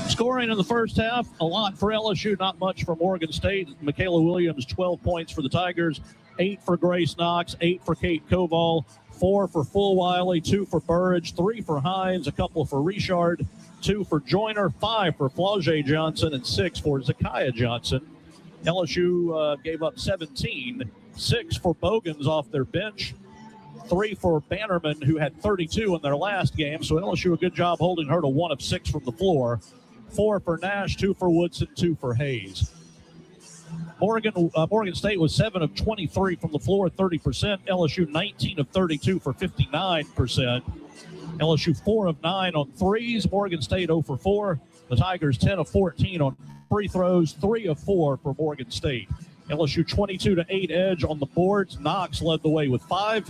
Scoring in the first half, a lot for LSU, not much for Morgan State. Michaela Williams, 12 points for the Tigers, 8 for Grace Knox, 8 for Kate Koval, 4 for Fulwiley, 2 for Burridge, 3 for Hines, a couple for Richard, 2 for Joyner, 5 for Flaugier Johnson, and 6 for Zakiah Johnson. LSU gave up 17, 6 for Bogans off their bench, 3 for Bannerman, who had 32 in their last game. So LSU a good job holding her to 1 of 6 from the floor. 4 for Nash, 2 for Woodson, 2 for Hayes. Morgan State was 7 of 23 from the floor, 30%. LSU 19 of 32 for 59%. LSU 4 of 9 on threes. Morgan State 0 for 4. The Tigers 10 of 14 on free throws, 3 of 4 for Morgan State. LSU 22-8 edge on the boards. Knox led the way with 5.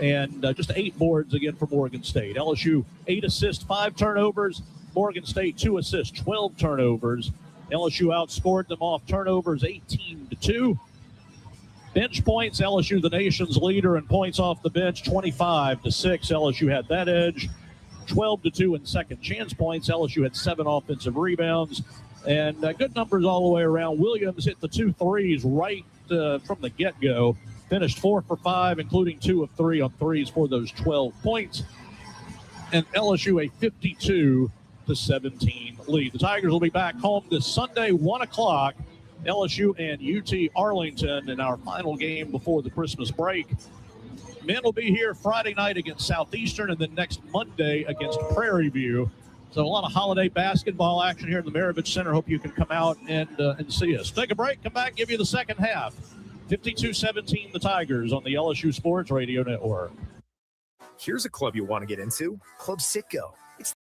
And just 8 boards again for Morgan State. LSU 8 assists, 5 turnovers. Morgan State 2 assists, 12 turnovers. LSU outscored them off turnovers 18-2. Bench points, LSU the nation's leader in points off the bench, 25-6. LSU had that edge. 12-2 in second chance points. LSU had 7 offensive rebounds. And good numbers all the way around. Williams hit the 2 threes right from the get-go. Finished 4 for 5, including 2 of 3 on threes for those 12 points. and LSU a 52-17 lead. The Tigers will be back home this Sunday, 1 o'clock. LSU and UT Arlington in our final game before the Christmas break. Men will be here Friday night against Southeastern and then next Monday against Prairie View. So a lot of holiday basketball action here in the Maravich Center. Hope you can come out and see us. Take a break, come back, give you the second half. 52-17 the Tigers on the LSU Sports Radio Network. Here's a club you want to get into, Club Citgo. It's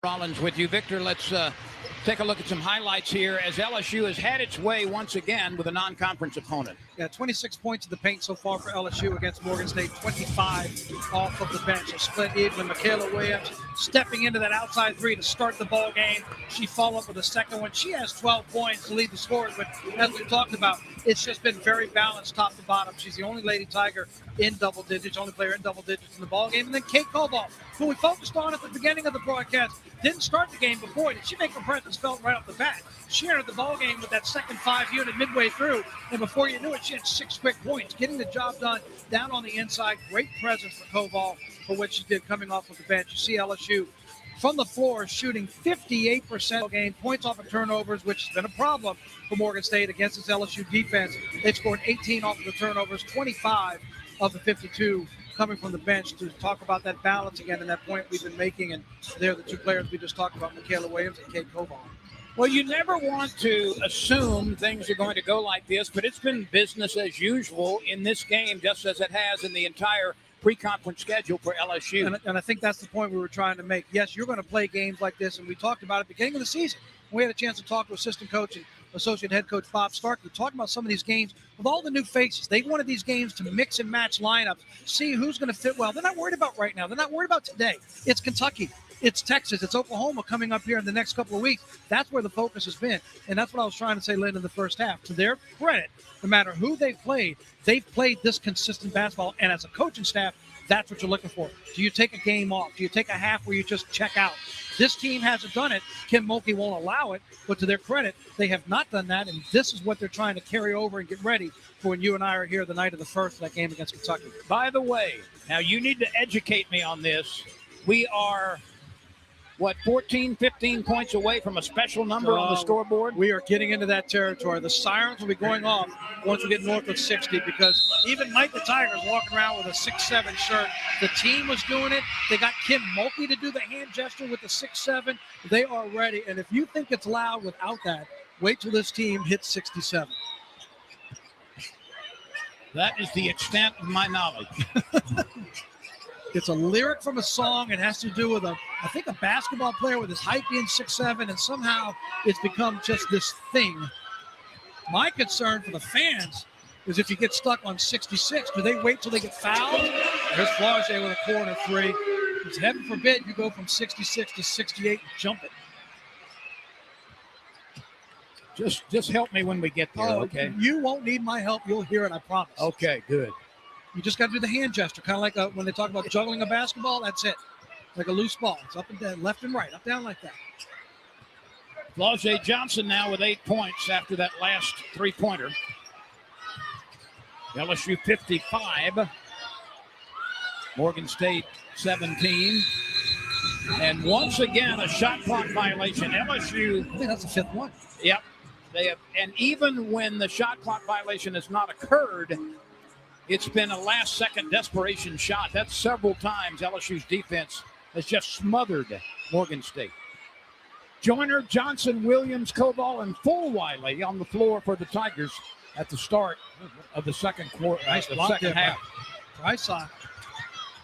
Rollins with you. Victor, let's take a look at some highlights here as LSU has had its way once again with a non-conference opponent. Yeah, 26 points in the paint so far for LSU against Morgan State, 25 off of the bench. A split even. Michaela Williams stepping into that outside three to start the ball game. She followed up with a second one. She has 12 points to lead the scores, but as we talked about, it's just been very balanced top to bottom. She's the only Lady Tiger in double digits, only player in double digits in the ball game. And then Kate Cobalt, who we focused on at the beginning of the broadcast, didn't start the game, but boy, did she make her presence felt right off the bat. She entered the ball game with that second 5 unit midway through, and before you knew it, she had 6 quick points, getting the job done down on the inside. Great presence for Cobalt for what she did coming off of the bench. You see LSU from the floor shooting 58% game, points off of turnovers, which has been a problem for Morgan State against this LSU defense. They've scored 18 off of the turnovers, 25 of the 52 coming from the bench. To talk about that balance again and that point we've been making, and they're the two players we just talked about, Michaela Williams and Kate Cobalt. Well, you never want to assume things are going to go like this, but it's been business as usual in this game, just as it has in the entire pre-conference schedule for LSU. And I think that's the point we were trying to make. Yes, you're going to play games like this, and we talked about it at the beginning of the season. We had a chance to talk to assistant coach and associate head coach Bob Starkey, talking about some of these games with all the new faces. They wanted these games to mix and match lineups, see who's going to fit well. They're not worried about right now. They're not worried about today. It's Kentucky. It's Texas. It's Oklahoma coming up here in the next couple of weeks. That's where the focus has been. And that's what I was trying to say, Lynn, in the first half. To their credit, no matter who they've played this consistent basketball. And as a coaching staff, that's what you're looking for. Do you take a game off? Do you take a half where you just check out? This team hasn't done it. Kim Mulkey won't allow it. But to their credit, they have not done that. And this is what they're trying to carry over and get ready for when you and I are here the night of the first of that game against Kentucky. By the way, now you need to educate me on this. We are 14, 15 points away from a special number on the scoreboard? We are getting into that territory. The sirens will be going off once we get north of 60, because even Mike the Tiger's walking around with a 6'7" shirt. The team was doing it. They got Kim Mulkey to do the hand gesture with the 6'7". They are ready. And if you think it's loud without that, wait till this team hits 67. That is the extent of my knowledge. It's a lyric from a song. It has to do with a basketball player with his height being 6'7", and somehow it's become just this thing. My concern for the fans is if you get stuck on 66, do they wait till they get fouled? There's Flage with a corner three. It's heaven forbid you go from 66 to 68 and jump it. Just help me when we get there, okay? You won't need my help. You'll hear it, I promise. Okay, good. You just got to do the hand gesture, kind of like when they talk about juggling a basketball. That's it, like a loose ball. It's up and down, left and right, up down like that. Flage Johnson now with 8 points after that last three-pointer. LSU 55, Morgan State 17, and once again a shot clock violation. LSU. I think that's the fifth one. Yep, they have, and even when the shot clock violation has not occurred, it's been a last-second desperation shot. That's several times LSU's defense has just smothered Morgan State. Joyner, Johnson, Williams, Koval, and Fulwiley on the floor for the Tigers at the start of the second quarter. Nice the block second there half. I saw.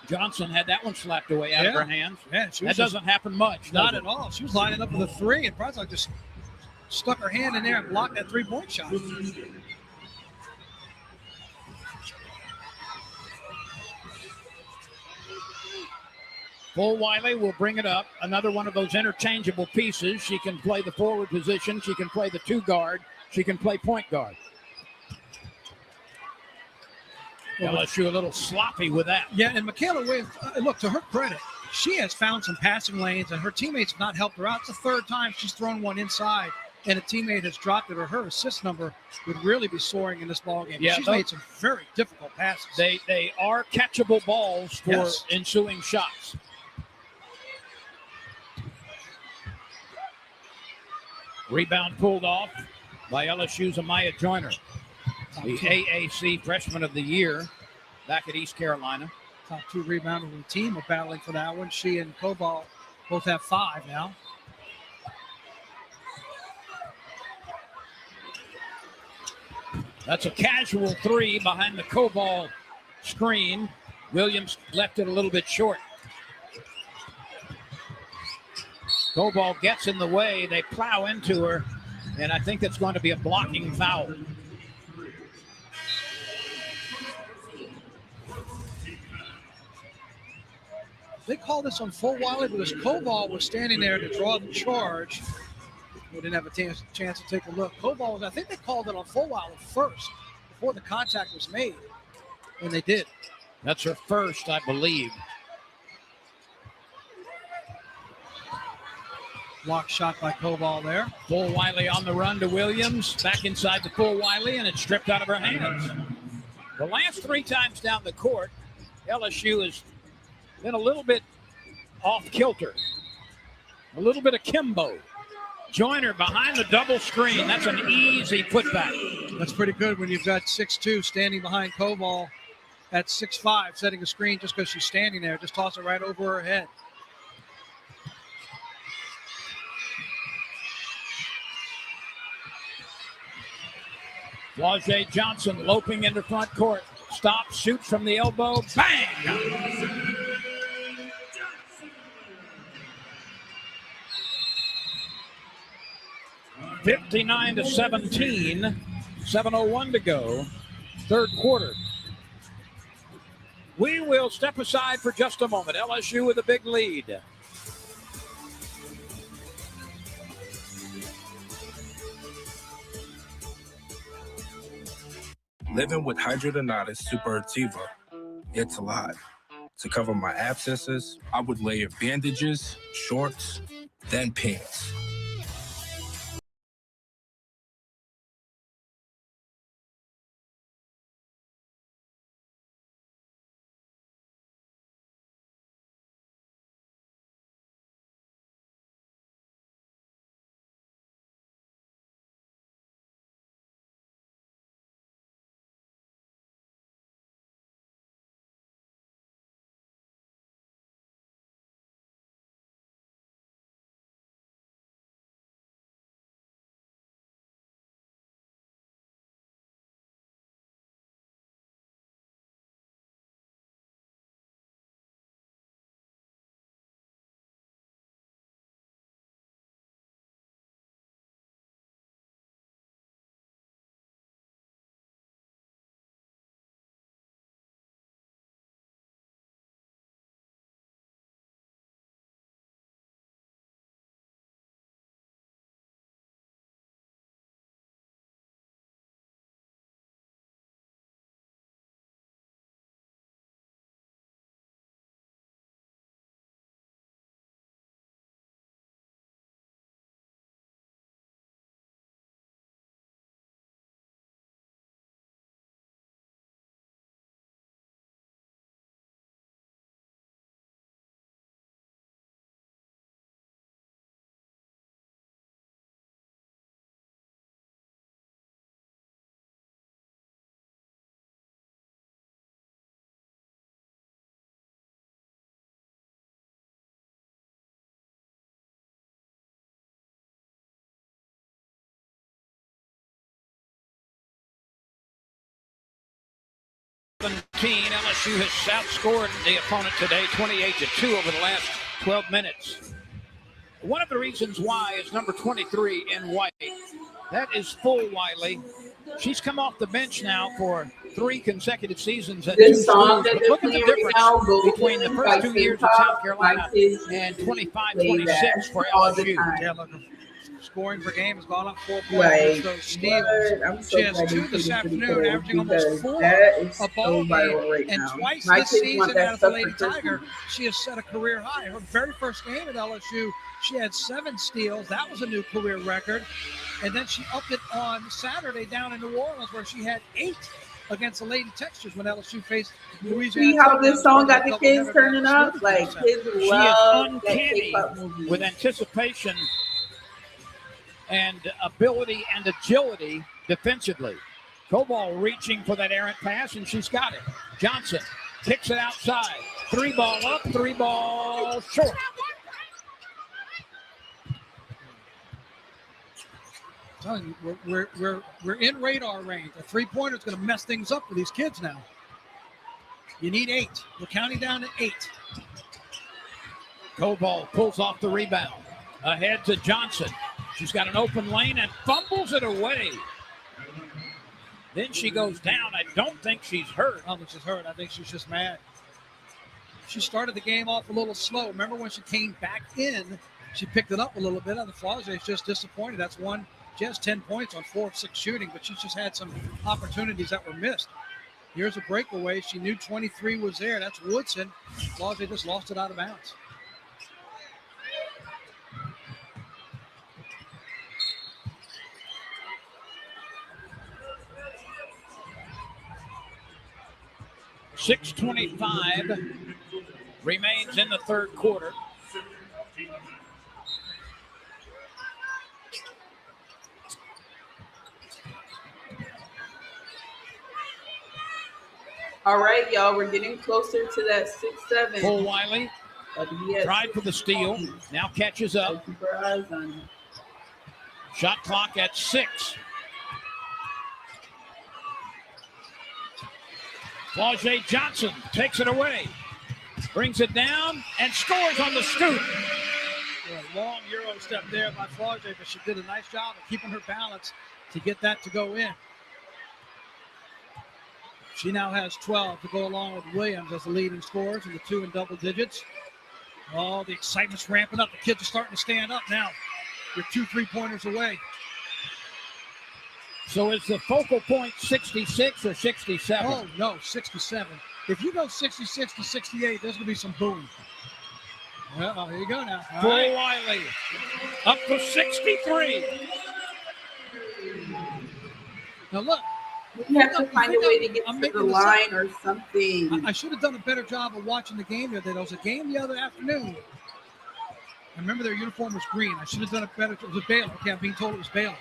Johnson had that one slapped away out of her hands. Yeah, that doesn't happen much. Not does at all. She was lining up with a three, and Breslak just stuck her hand in there and blocked that three-point shot. Fulwiley will bring it up. Another one of those interchangeable pieces. She can play the forward position. She can play the two guard. She can play point guard. LSU a little sloppy with that. Yeah, and Michaela Williams, look, to her credit, she has found some passing lanes, and her teammates have not helped her out. It's the third time she's thrown one inside, and a teammate has dropped it, or her assist number would really be soaring in this ballgame. Yeah, she's made some very difficult passes. They are catchable balls for ensuing shots. Rebound pulled off by LSU's Amaya Joyner, the AAC Freshman of the Year back at East Carolina. Top two rebounder on the team are battling for that one. She and Koval both have 5 now. That's a casual three behind the Koval screen. Williams left it a little bit short. Koval gets in the way. They plow into her, and I think that's going to be a blocking foul. They called this on Fulwiley because Koval was standing there to draw the charge. We didn't have a chance to take a look. Koval was, I think they called it on Fulwiley first before the contact was made, and they did. That's her first, I believe. Block shot by Koval there. Fulwiley on the run to Williams. Back inside the Fulwiley, and it's stripped out of her hands. The last 3 times down the court, LSU has been a little bit off kilter. A little bit of Kimbo. Joyner behind the double screen. That's an easy putback. That's pretty good when you've got 6'2" standing behind Koval at 6'5", setting a screen just because she's standing there. Just toss it right over her head. Flau'jae Johnson loping into front court. Stops, shoots from the elbow. Bang! 59-17. 7:01 to go. Third quarter. We will step aside for just a moment. LSU with a big lead. Living with hidradenitis suppurativa, it's a lot. To cover my abscesses, I would layer bandages, shorts, then pants. LSU has outscored the opponent today 28-2 over the last 12 minutes. One of the reasons why is number 23 in white. That is full Wiley. She's come off the bench now for 3 consecutive seasons at 2 schools. But look at the difference between the first 2 years at South Carolina and 25-26 for LSU. Yeah, look, scoring per game has gone up 4 points. Those steals. She has 2 this afternoon, averaging almost 4 a ball game. And twice this season as the Lady Tiger, she has set a career high. Her very first game at LSU, she had 7 steals. That was a new career record. And then she upped it on Saturday down in New Orleans, where she had 8 against the Lady Textures when LSU faced Louisiana. See how this song got the kids turning up? Like, kids love that K-pop movie. With anticipation and ability and agility defensively. Cobalt reaching for that errant pass, and she's got it. Johnson kicks it outside. 3 ball up, 3 ball short. I'm telling you, we're in radar range. A 3-pointer is going to mess things up for these kids now. You need 8. We're counting down to 8. Cobalt pulls off the rebound. Ahead to Johnson. She's got an open lane and fumbles it away. Then she goes down. I don't think she's hurt. I don't think she's hurt. I think she's just mad. She started the game off a little slow. Remember when she came back in, she picked it up a little bit. The Flage is just disappointed. That's one. She has 10 points on 4 of 6 shooting, but she's just had some opportunities that were missed. Here's a breakaway. She knew 23 was there. That's Woodson. Flage just lost it out of bounds. .625 remains in the third quarter. All right, y'all, we're getting closer to that 6-7. Cole Wiley tried for the steal. Now catches up. Keep our eyes on it. Shot clock at 6. Flage Johnson takes it away, brings it down, and scores on the scoop. Long Euro step there by Flage, but she did a nice job of keeping her balance to get that to go in. She now has 12 to go along with Williams as the leading scorers and the 2 in double digits. Oh, the excitement's ramping up. The kids are starting to stand up now. You're 2 3-pointers away. So is the focal point 66 or 67? Oh, no, 67. If you go 66 to 68, there's going to be some booing. Well, here you go now. Cole Wiley up to 63. Now, look. We have to find a way to get to the line or something. I should have done a better job of watching the game the other day. There was a game the other afternoon. I remember their uniform was green. I should have done a better job. It was Baylor. I kept being told it was Baylor.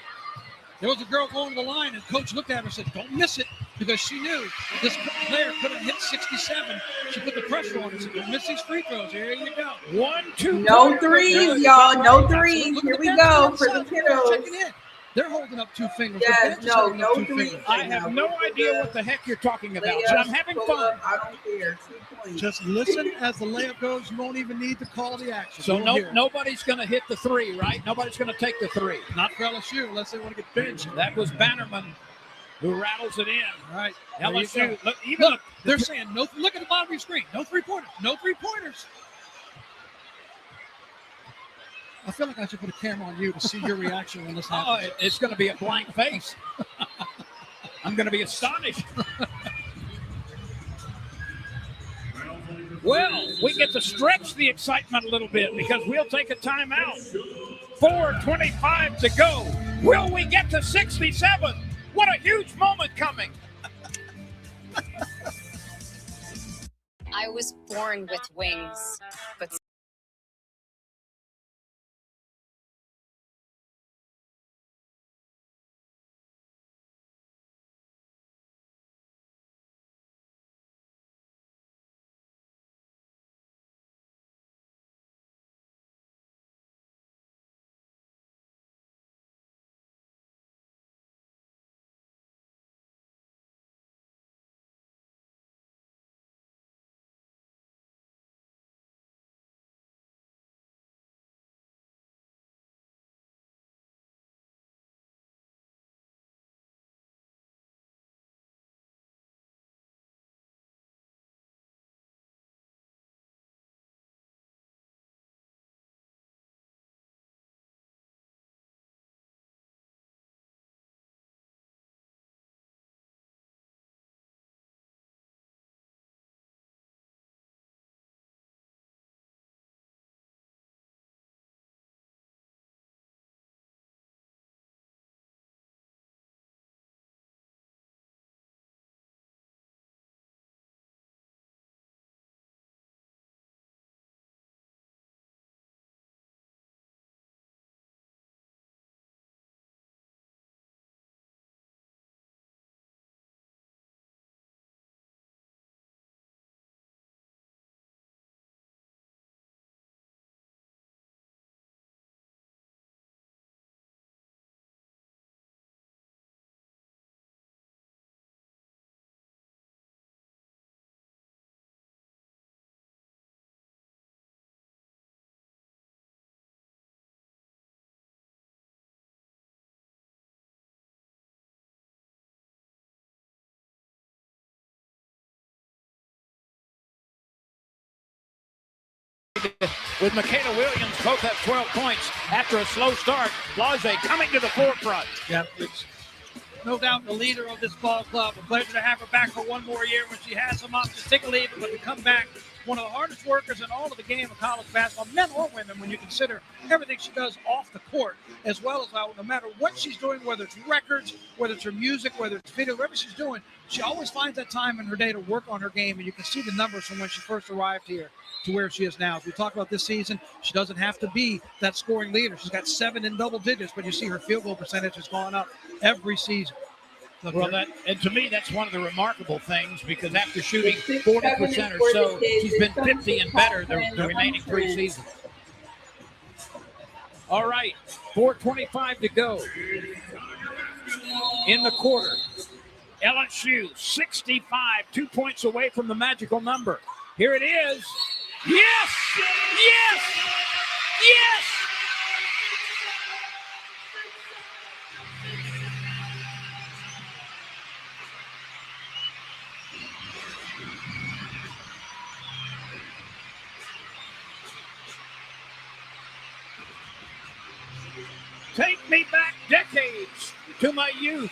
There was a girl going to the line, and coach looked at her and said, don't miss it, because she knew this player couldn't hit 67. She put the pressure on her. She said, don't miss these free throws. Here you go. 1, 2. No threes, y'all. No threes. Here we go for the kiddos. They're holding up 2 fingers. Yes, no threes. I have no idea what the heck you're talking about, but I'm having fun. I don't care. 2 points. Just listen as the layup goes. You won't even need to call the action. So nobody's going to hit the 3, right? Nobody's going to take the 3. Not for LSU unless they want to get benched. That was Bannerman who rattles it in. All right. LSU. Look, they're saying no. Look at the bottom of your screen. No 3-pointers. No 3-pointers. I feel like I should put a camera on you to see your reaction when this happens. Oh, it's going to be a blank face. I'm going to be astonished. Well, we get to stretch the excitement a little bit because we'll take a timeout. 4:25 to go. Will we get to 67? What a huge moment coming. I was born with wings, but with Michaela Williams. Both have 12 points after a slow start. Blase coming to the forefront. Yeah, it's no doubt the leader of this ball club. A pleasure to have her back for one more year when she has some options to take a leave, but to come back. One of the hardest workers in all of the game of college basketball, men or women, when you consider everything she does off the court, as well as no matter what she's doing, whether it's records, whether it's her music, whether it's video, whatever she's doing, she always finds that time in her day to work on her game, and you can see the numbers from when she first arrived here to where she is now. As we talk about this season, she doesn't have to be that scoring leader. She's got 7 in double digits, but you see her field goal percentage has gone up every season. Well, and to me, that's one of the remarkable things, because after shooting 40% or so, she's been 50 and better the remaining 3 seasons. All right, 4:25 to go in the quarter. LSU 65, 2 points away from the magical number. Here it is. Yes! Yes! Yes! Take me back decades to my youth.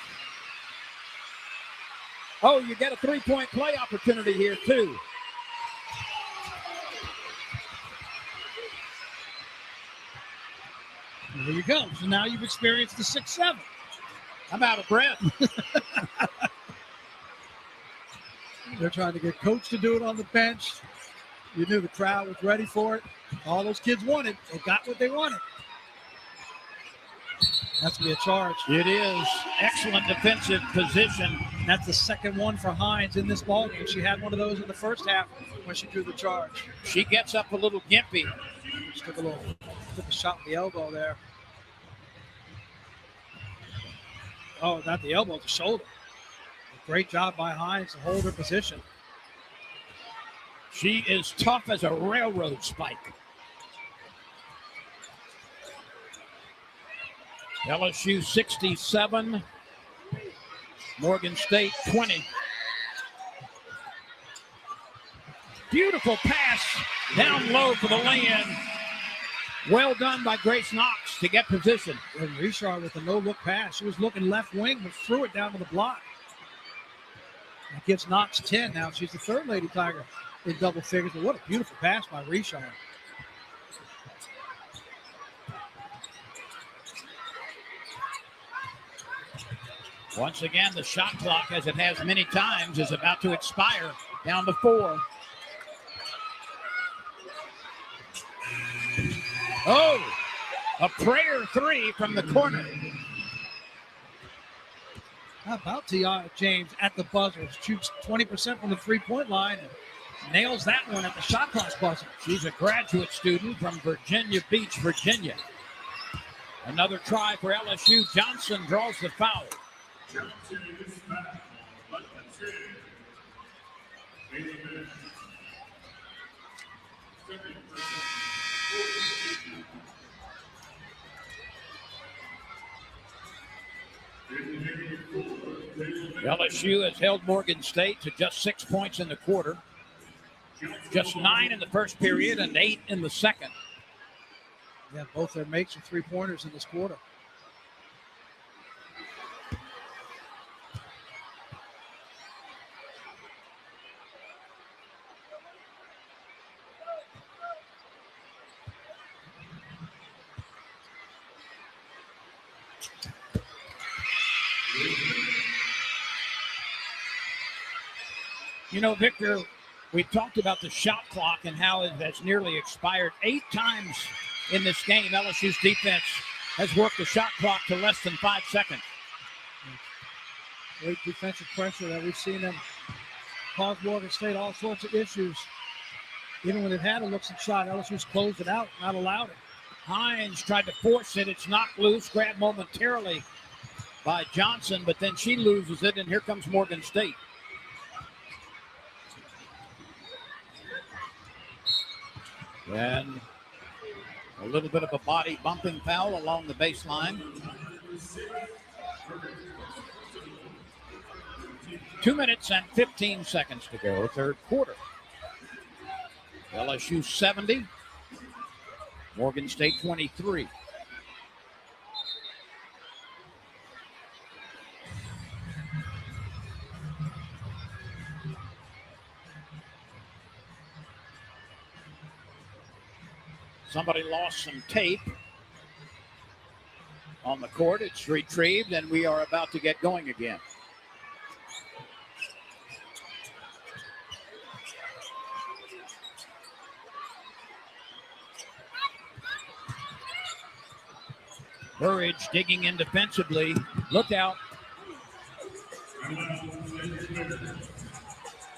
Oh, you get a 3-point play opportunity here, too. There you go. So now you've experienced the 6-7. I'm out of breath. They're trying to get Coach to do it on the bench. You knew the crowd was ready for it. All those kids wanted. They got what they wanted. That's going to be a charge. It is. Excellent defensive position. That's the second one for Hines in this ballgame. She had one of those in the first half when she drew the charge. She gets up a little gimpy. Just took a shot with the elbow there. Oh, not the elbow, the shoulder. Great job by Hines to hold her position. She is tough as a railroad spike. LSU 67, Morgan State 20. Beautiful pass down low for the lay-in. Well done by Grace Knox to get position. And Richard with a no-look pass. She was looking left wing, but threw it down to the block. That gives Knox 10 now. She's the third Lady Tiger in double figures. But what a beautiful pass by Richard. Once again, the shot clock, as it has many times, is about to expire. Down to 4. Oh, a prayer 3 from the corner. How about Tiana James at the buzzer? Shoots 20% from the three-point line and nails that one at the shot clock buzzer. She's a graduate student from Virginia Beach, Virginia. Another try for LSU. Johnson draws the foul. LSU has held Morgan State to just 6 points in the quarter. Just 9 in the first period and 8 in the second. Yeah, both their makes are three-pointers in this quarter. You know, Victor, we talked about the shot clock and how it has nearly expired 8 times in this game. LSU's defense has worked the shot clock to less than 5 seconds. Great defensive pressure that we've seen them cause Morgan State all sorts of issues. Even when they've had a looks and shot, LSU's closed it out, not allowed it. Hines tried to force it. It's knocked loose, grabbed momentarily by Johnson, but then she loses it, and here comes Morgan State. And a little bit of a body bumping foul along the baseline. 2 minutes and 15 seconds to go, third quarter. LSU 70, Morgan State 23. Somebody lost some tape on the court. It's retrieved, and we are about to get going again. Burridge digging in defensively. Look out.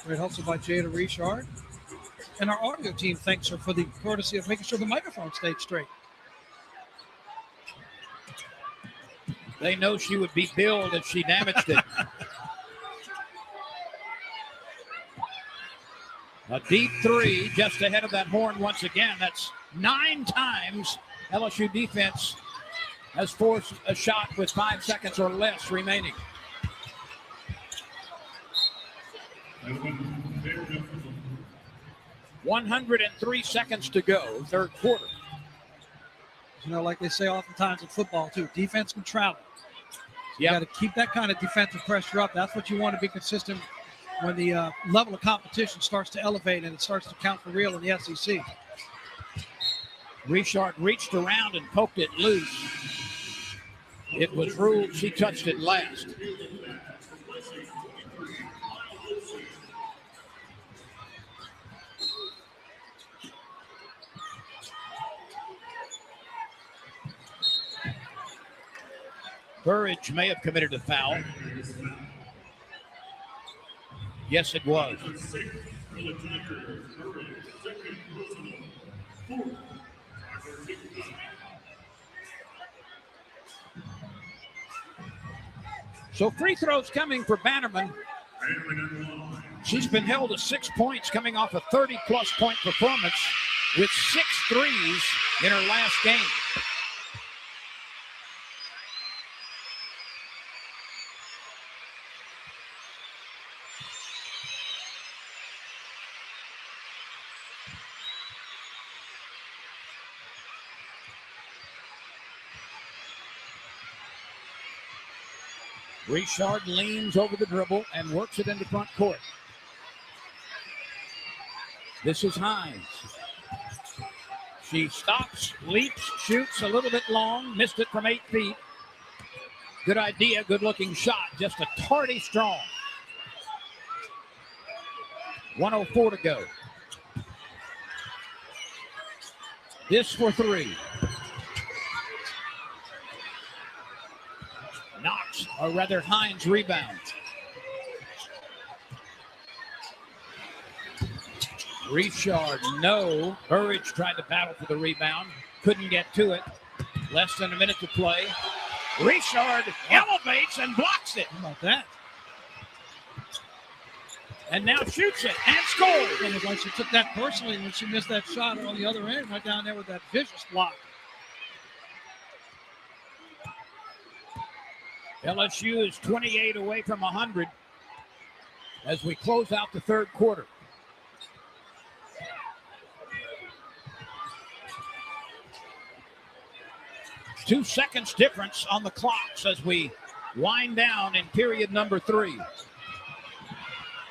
Great hustle by Jada Richard. And our audio team thanks her for the courtesy of making sure the microphone stayed straight. They know she would be billed if she damaged it. A deep three just ahead of that horn once again. That's 9 times LSU defense has forced a shot with 5 seconds or less remaining. .103 seconds to go, third quarter. You know, like they say oftentimes in football, too, defense can travel. So you got to keep that kind of defensive pressure up. That's what you want to be consistent when the level of competition starts to elevate and it starts to count for real in the SEC. Richard reached around and poked it loose. It was ruled she touched it last. Burridge may have committed a foul. Yes, it was. So free throws coming for Bannerman. She's been held to 6 points coming off a 30-plus point performance with 6 threes in her last game. Richard leans over the dribble and works it into front court. This is Hines. She stops, leaps, shoots a little bit long, missed it from 8 feet. Good idea, good looking shot, just a tardy strong. 1:04 to go. This for 3. Knox, or rather Hines rebounds. Richard, no. Burridge tried to battle for the rebound. Couldn't get to it. Less than a minute to play. Richard elevates and blocks it. How about that? And now shoots it and scores. And it's like she took that personally when she missed that shot on the other end, right down there with that vicious block. LSU is 28 away from 100 as we close out the third quarter. Two seconds difference on the clocks as we wind down in period number 3.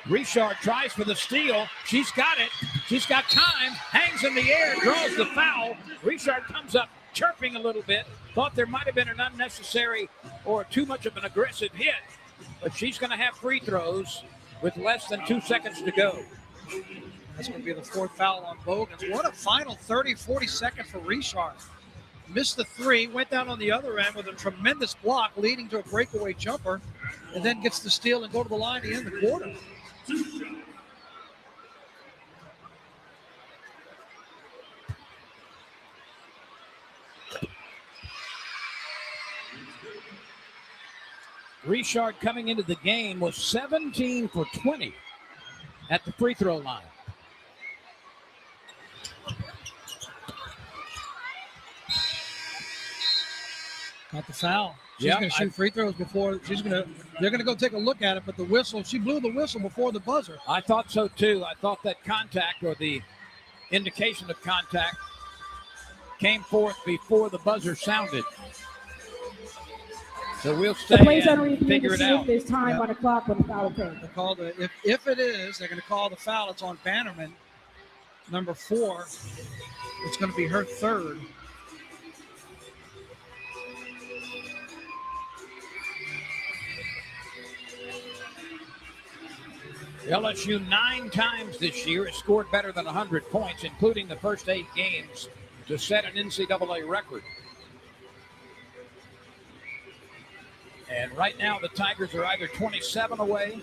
Richard tries for the steal. She's got it. She's got time. Hangs in the air. Draws the foul. Richard comes up chirping a little bit. Thought there might have been an unnecessary or too much of an aggressive hit. But she's going to have free throws with less than 2 seconds to go. That's going to be the 4th foul on Bogans. What a final 30, 40 seconds for Richard. Missed the 3, went down on the other end with a tremendous block leading to a breakaway jumper, and then gets the steal and go to the line to end the quarter. Richard coming into the game was 17 for 20 at the free throw line. Got the foul. She's going to shoot free throws before they're going to go take a look at it, but the whistle, she blew the whistle before the buzzer. I thought so too. I thought that contact or the indication of contact came forth before the buzzer sounded. So we'll stay The play's under and review figure to it see out. if there's time on the clock when the foul occurs. If it is, they're going to call the foul. It's on Bannerman, number 4. It's going to be her third. LSU 9 times this year has scored better than 100 points, including the first 8 games, to set an NCAA record. And right now, the Tigers are either 27 away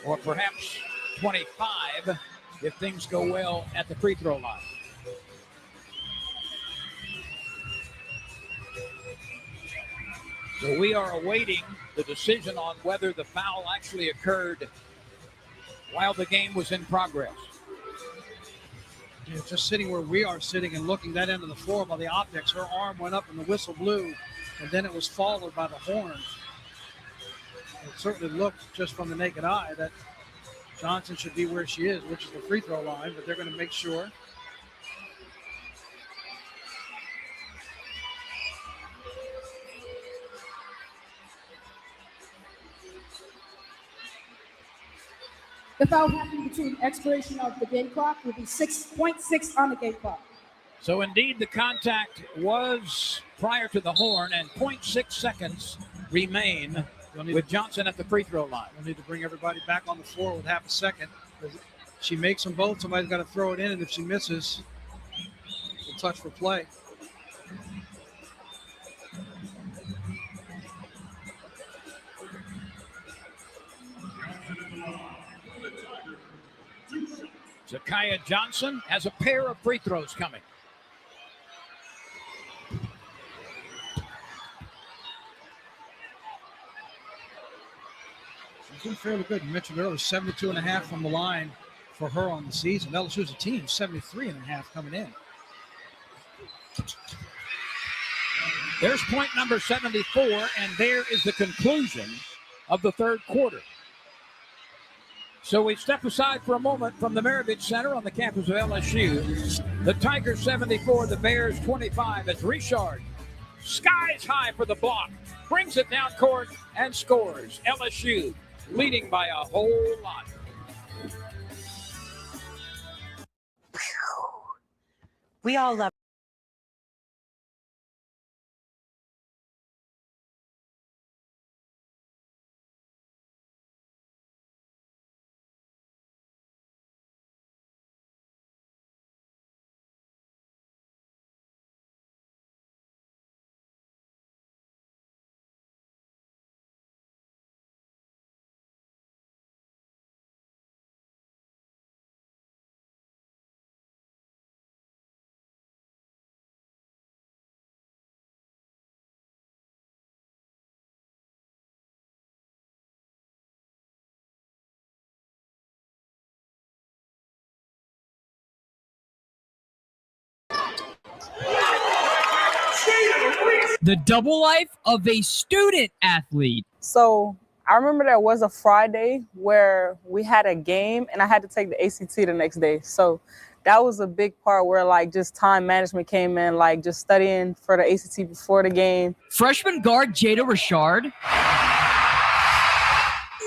or perhaps 25 if things go well at the free throw line. So we are awaiting the decision on whether the foul actually occurred while the game was in progress. Yeah, just sitting where we are sitting and looking that end of the floor by the optics, her arm went up and the whistle blew, and then it was followed by the horns. It certainly looked just from the naked eye that Johnson should be where she is, which is the free throw line, but they're going to make sure. The foul happening between expiration of the game clock will be 6.6 on the game clock. So indeed, the contact was prior to the horn, and 0.6 seconds remain with Johnson at the free throw line. We'll need to bring everybody back on the floor with half a second. She makes them both. Somebody's got to throw it in, and if she misses, we'll touch for play. Zakiya Johnson has a pair of free throws coming. She's been fairly good. You mentioned earlier, 72.5 from the line for her on the season. LSU's a team, 73.5 coming in. There's point number 74, and there is the conclusion of the third quarter. So we step aside for a moment from the Maravich Center on the campus of LSU. The Tigers 74, the Bears 25 as Richard skies high for the block, brings it down court and scores. LSU leading by a whole lot. We all love The double life of a student athlete. So I remember there was a Friday where we had a game and I had to take the ACT the next day. So that was a big part where like just time management came in, like just studying for the ACT before the game. Freshman guard Jada Richard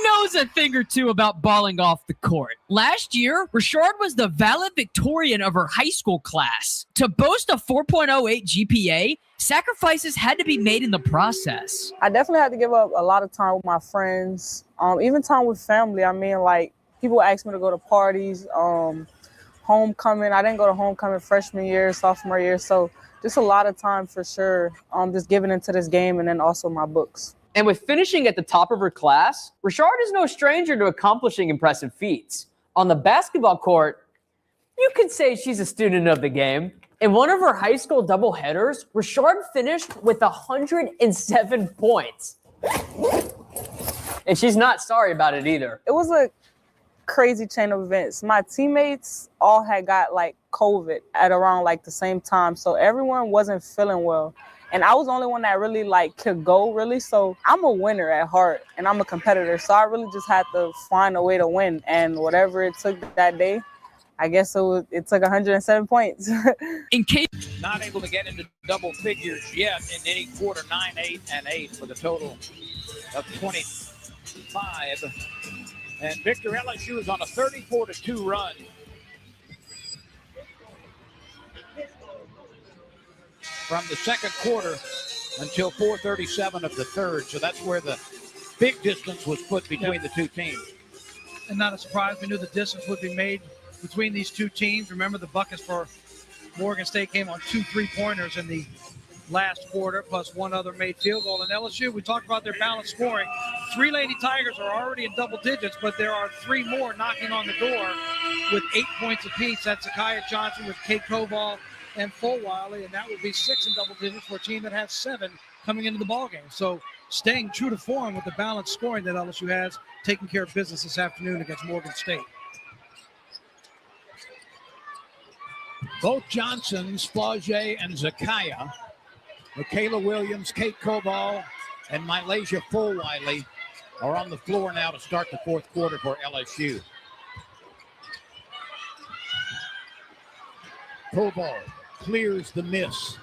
knows a thing or two about balling off the court. Last year, Richard was the valedictorian of her high school class. To boast a 4.08 GPA, sacrifices had to be made in the process. I definitely had to give up a lot of time with my friends, even time with family. I mean, like people asked me to go to parties, homecoming. I didn't go to homecoming freshman year, sophomore year. So just a lot of time for sure, just giving into this game and then also my books. And with finishing at the top of her class, Richard is no stranger to accomplishing impressive feats. On the basketball court, you could say she's a student of the game. In one of her high school doubleheaders, Richard finished with 107 points. And she's not sorry about it either. It was a crazy chain of events. My teammates all had got like COVID at around like the same time. So everyone wasn't feeling well. And I was the only one that really like could go really. So I'm a winner at heart and I'm a competitor. So I really just had to find a way to win. And whatever it took that day, I guess it took 107 points. In case not able to get into double figures yet in any quarter, 9, 8, and 8 with a total of 25. And Victor, LSU is on a 34-2 run. From the second quarter until 4:37 of the third. So that's where the big distance was put between the two teams. And not a surprise, we knew the distance would be made between these two teams. Remember, the buckets for Morgan State came on 2 3-pointers in the last quarter, plus one other made field goal. And LSU, we talked about their balanced scoring. 3 Lady Tigers are already in double digits, but there are 3 more knocking on the door with 8 points apiece. That's Zakiya Johnson with Kate Koval and Fulwiley, and that would be 6 in double digits for a team that has 7 coming into the ballgame. So staying true to form with the balanced scoring that LSU has, taking care of business this afternoon against Morgan State. Both Johnsons, Flaugier and Zakiya, Michaela Williams, Kate Koval, and Mylasia Fulwiley are on the floor now to start the fourth quarter for LSU. Koval clears the miss.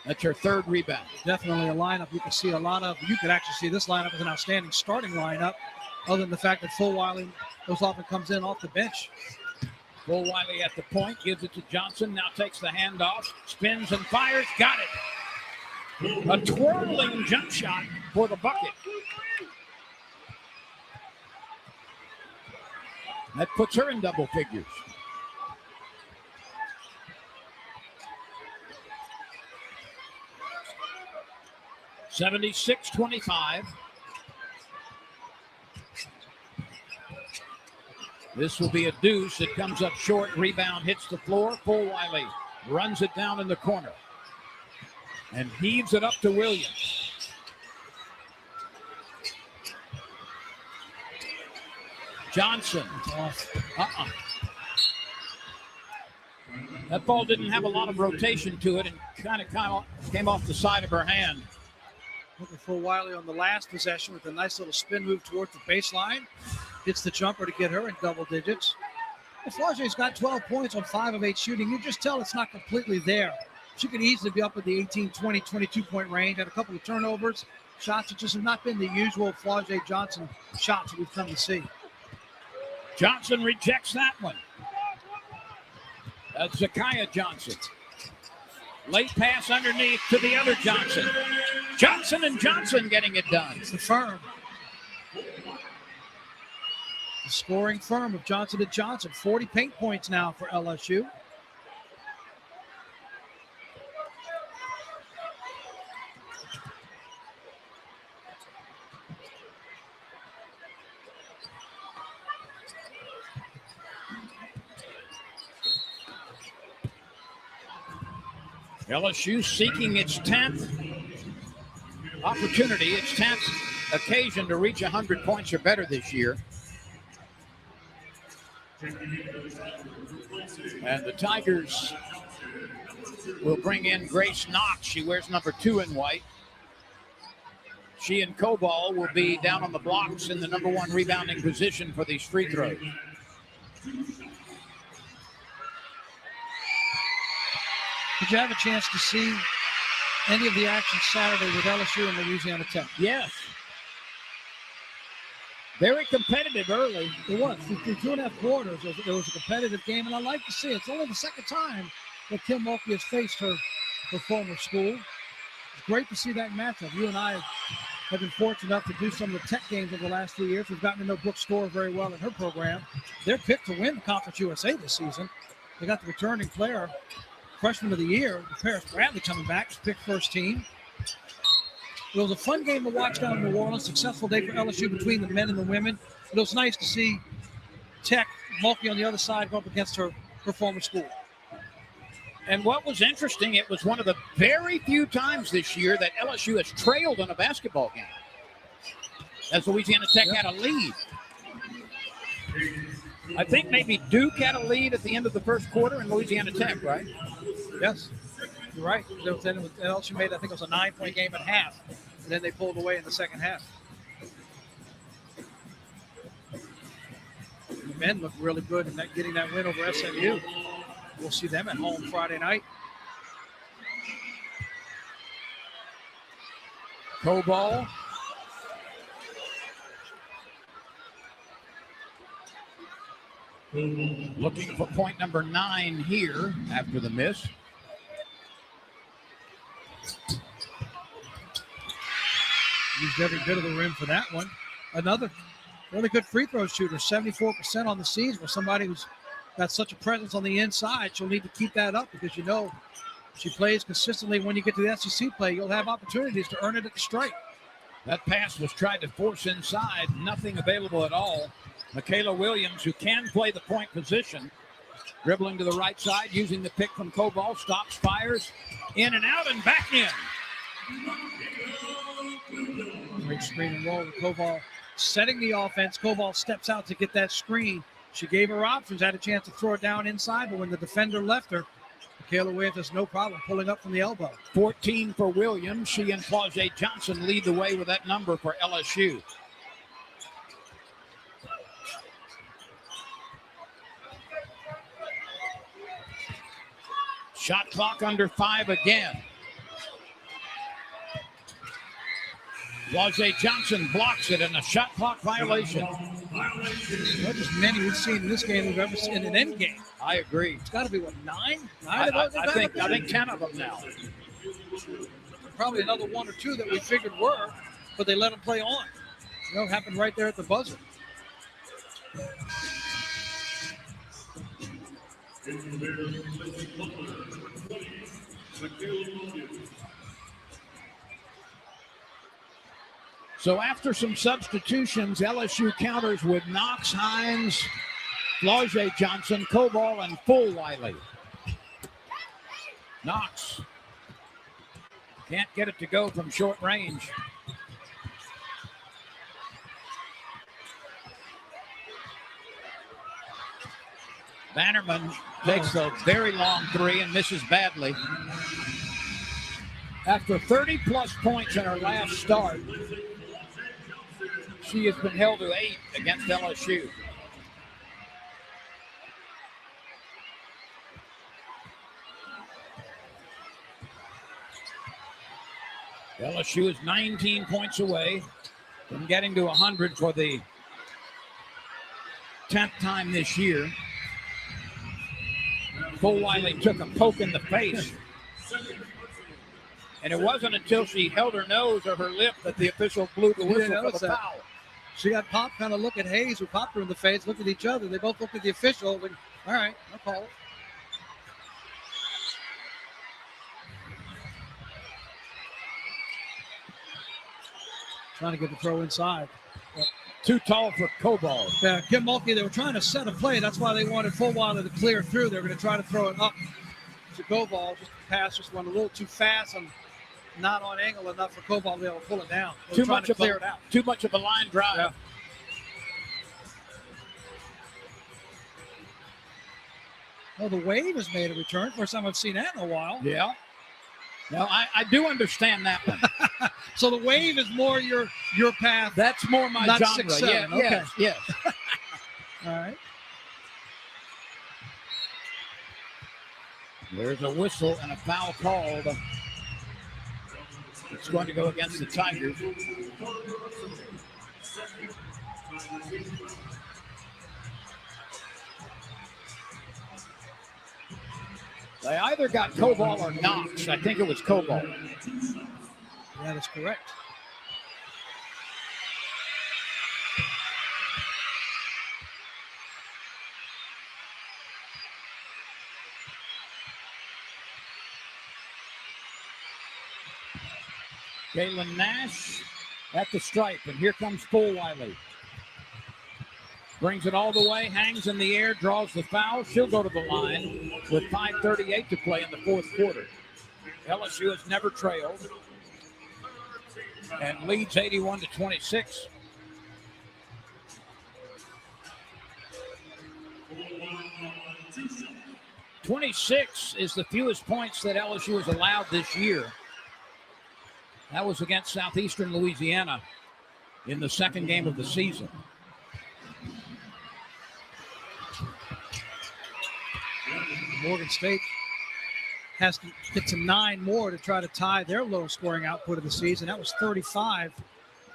That's her third rebound. Definitely a lineup you can see a lot of. You could actually see this lineup as an outstanding starting lineup, other than the fact that Fulwiley most often comes in off the bench. Fulwiley at the point, gives it to Johnson, now takes the handoff, spins and fires, got it. A twirling jump shot for the bucket. That puts her in double figures. (76-25). This will be a deuce. It comes up short. Rebound hits the floor. Fulwiley runs it down in the corner and heaves it up to Williams. Johnson. That ball didn't have a lot of rotation to it and kind of came off the side of her hand. Looking for Wiley on the last possession with a nice little spin move towards the baseline. Hits the jumper to get her in double digits. Flaugier's got 12 points on 5 of 8 shooting. You just tell it's not completely there. She could easily be up at the 18, 20, 22-point range. Had a couple of turnovers. Shots that just have not been the usual Flaugier-Johnson shots that we've come to see. Johnson rejects that one. That's Zakiya Johnson. Late pass underneath to the other Johnson. Johnson and Johnson getting it done. It's the firm. The scoring firm of Johnson and Johnson. 40 paint points now for LSU. LSU seeking its 10th opportunity, its 10th occasion to reach 100 points or better this year. And the Tigers will bring in Grace Knox. She wears number 2 in white. She and Koval will be down on the blocks in the number 1 rebounding position for these free throws. Did you have a chance to see any of the action Saturday with LSU and Louisiana Tech? Yes. Very competitive early. It was. Through 2.5 quarters, it was a competitive game, and I like to see it. It's only the second time that Kim Mulkey has faced her former school. It's great to see that matchup. You and I have been fortunate enough to do some of the Tech games over the last 3 years. We've gotten to know Brooke Store very well in her program. They're picked to win the Conference USA this season. They got the returning player, freshman of the year, Paris Bradley, coming back, picked first team. It was a fun game to watch down in New Orleans. Successful day for LSU between the men and the women. It was nice to see Tech, Mulkey on the other side, go up against her former school. And what was interesting, it was one of the very few times this year that LSU has trailed in a basketball game, as Louisiana Tech had a lead. I think maybe Duke had a lead at the end of the first quarter in Louisiana Tech, right? Yes, you're right. LSU made, I think it was a 9-point game at half, and then they pulled away in the second half. men look really good in getting that win over SMU. We'll see them at home Friday night. Coball. Looking for point number 9 here after the miss. Used every bit of the rim for that one. Another really good free throw shooter, 74% on the season. With somebody who's got such a presence on the inside, she'll need to keep that up because she plays consistently. When you get to the SEC play, you'll have opportunities to earn it at the stripe. That pass was tried to force inside. Nothing available at all. Michaela Williams, who can play the point position, dribbling to the right side, using the pick from Coball, stops, fires, in and out, and back in. Great screen and roll with Coball setting the offense. Coball steps out to get that screen. She gave her options, had a chance to throw it down inside, but when the defender left her, Michaela Williams has no problem pulling up from the elbow. 14 for Williams. She and Flau'jae Johnson lead the way with that number for LSU. Shot clock under 5 again. Flau'jae Johnson blocks it, and a shot clock violation. Not just many we've seen in this game we've ever seen in an end game. I agree. It's got to be, what, 9? I think 10 of them now. Probably another 1 or 2 that we figured were, but they let them play on. It happened right there at the buzzer. So after some substitutions, LSU counters with Knox, Hines, Flau'jae Johnson, Coball, and Fulwiley. Knox can't get it to go from short range. Bannerman takes a very long 3 and misses badly. After 30-plus points in her last start, she has been held to 8 against LSU. LSU is 19 points away from getting to 100 for the 10th time this year. Fulwiley took a poke in the face. And it wasn't until she held her nose or her lip that the official blew the whistle for the foul. She got popped, kind of look at Hayes, who popped her in the face, looked at each other. They both looked at the official. And, all right, I'll call it. Trying to get the throw inside. Too tall for Coball. Yeah, Kim Mulkey, they were trying to set a play. That's why they wanted Fulwiley to clear through. They were going to try to throw it up to Coball. Just the pass just went a little too fast and not on angle enough for Coball to be able to pull it down. Too much of a line drive. Yeah. Well, the Wave has made a return. First time I've seen that in a while. Yeah. No, I do understand that one. So the Wave is more your path. That's more my not genre. 6'7". Yeah, Okay. Yes. All right. There's a whistle and a foul called. It's going to go against the Tigers. They either got Coball or Knox. I think it was Coball. That is correct. Jalen Nash at the stripe, and here comes Fulwiley. Brings it all the way, hangs in the air, draws the foul. She'll go to the line with 5:38 to play in the fourth quarter. LSU has never trailed and leads 81-26. .26 is the fewest points that LSU has allowed this year. That was against Southeastern Louisiana in the second game of the season. Morgan State has to get to 9 more to try to tie their lowest scoring output of the season. That was 35,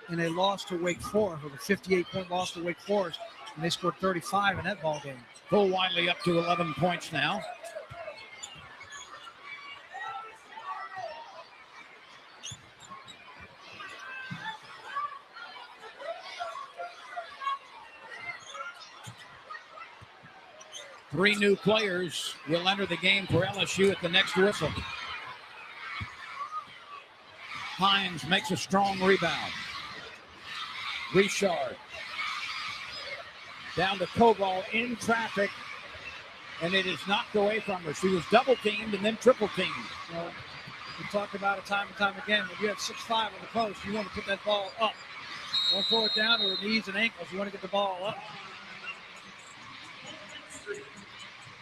and they lost to Wake Forest, with a 58-point loss to Wake Forest, and they scored 35 in that ball game. Bull Wiley up to 11 points now. Three new players will enter the game for LSU at the next whistle. Hines makes a strong rebound. Richard down to Koval in traffic, and it is knocked away from her. She was double teamed and then triple teamed. Well, we talked about it time and time again. When you have 6'5" on the post, you want to put that ball up. Don't throw it down to her knees and ankles. You want to get the ball up.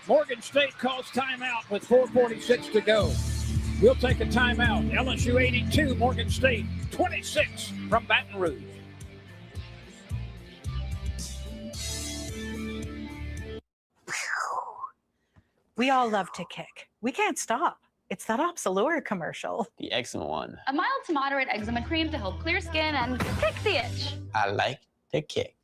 Morgan State calls timeout with 4:46 to go. We'll take a timeout. LSU 82, Morgan State 26 from Baton Rouge. We all love to kick. We can't stop. It's that Opsilura commercial. The eczema one. A mild to moderate eczema cream to help clear skin and kick the itch. I like to kick.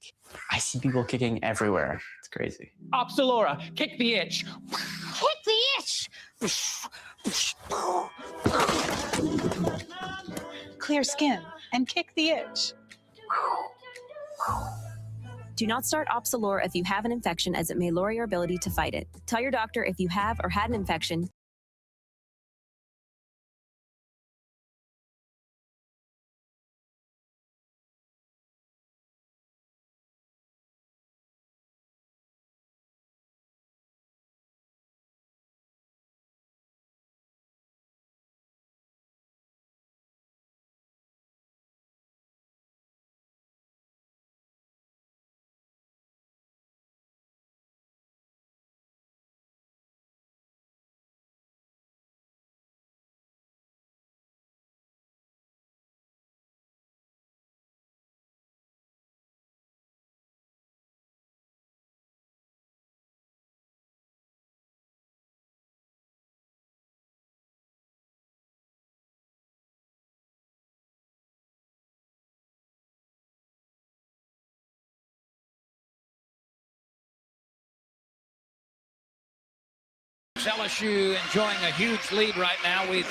I see people kicking everywhere. It's crazy. Opsilura, kick the itch. Kick the itch! Clear skin and kick the itch. Do not start Opsilura if you have an infection, as it may lower your ability to fight it. Tell your doctor if you have or had an infection. LSU enjoying a huge lead right now. We've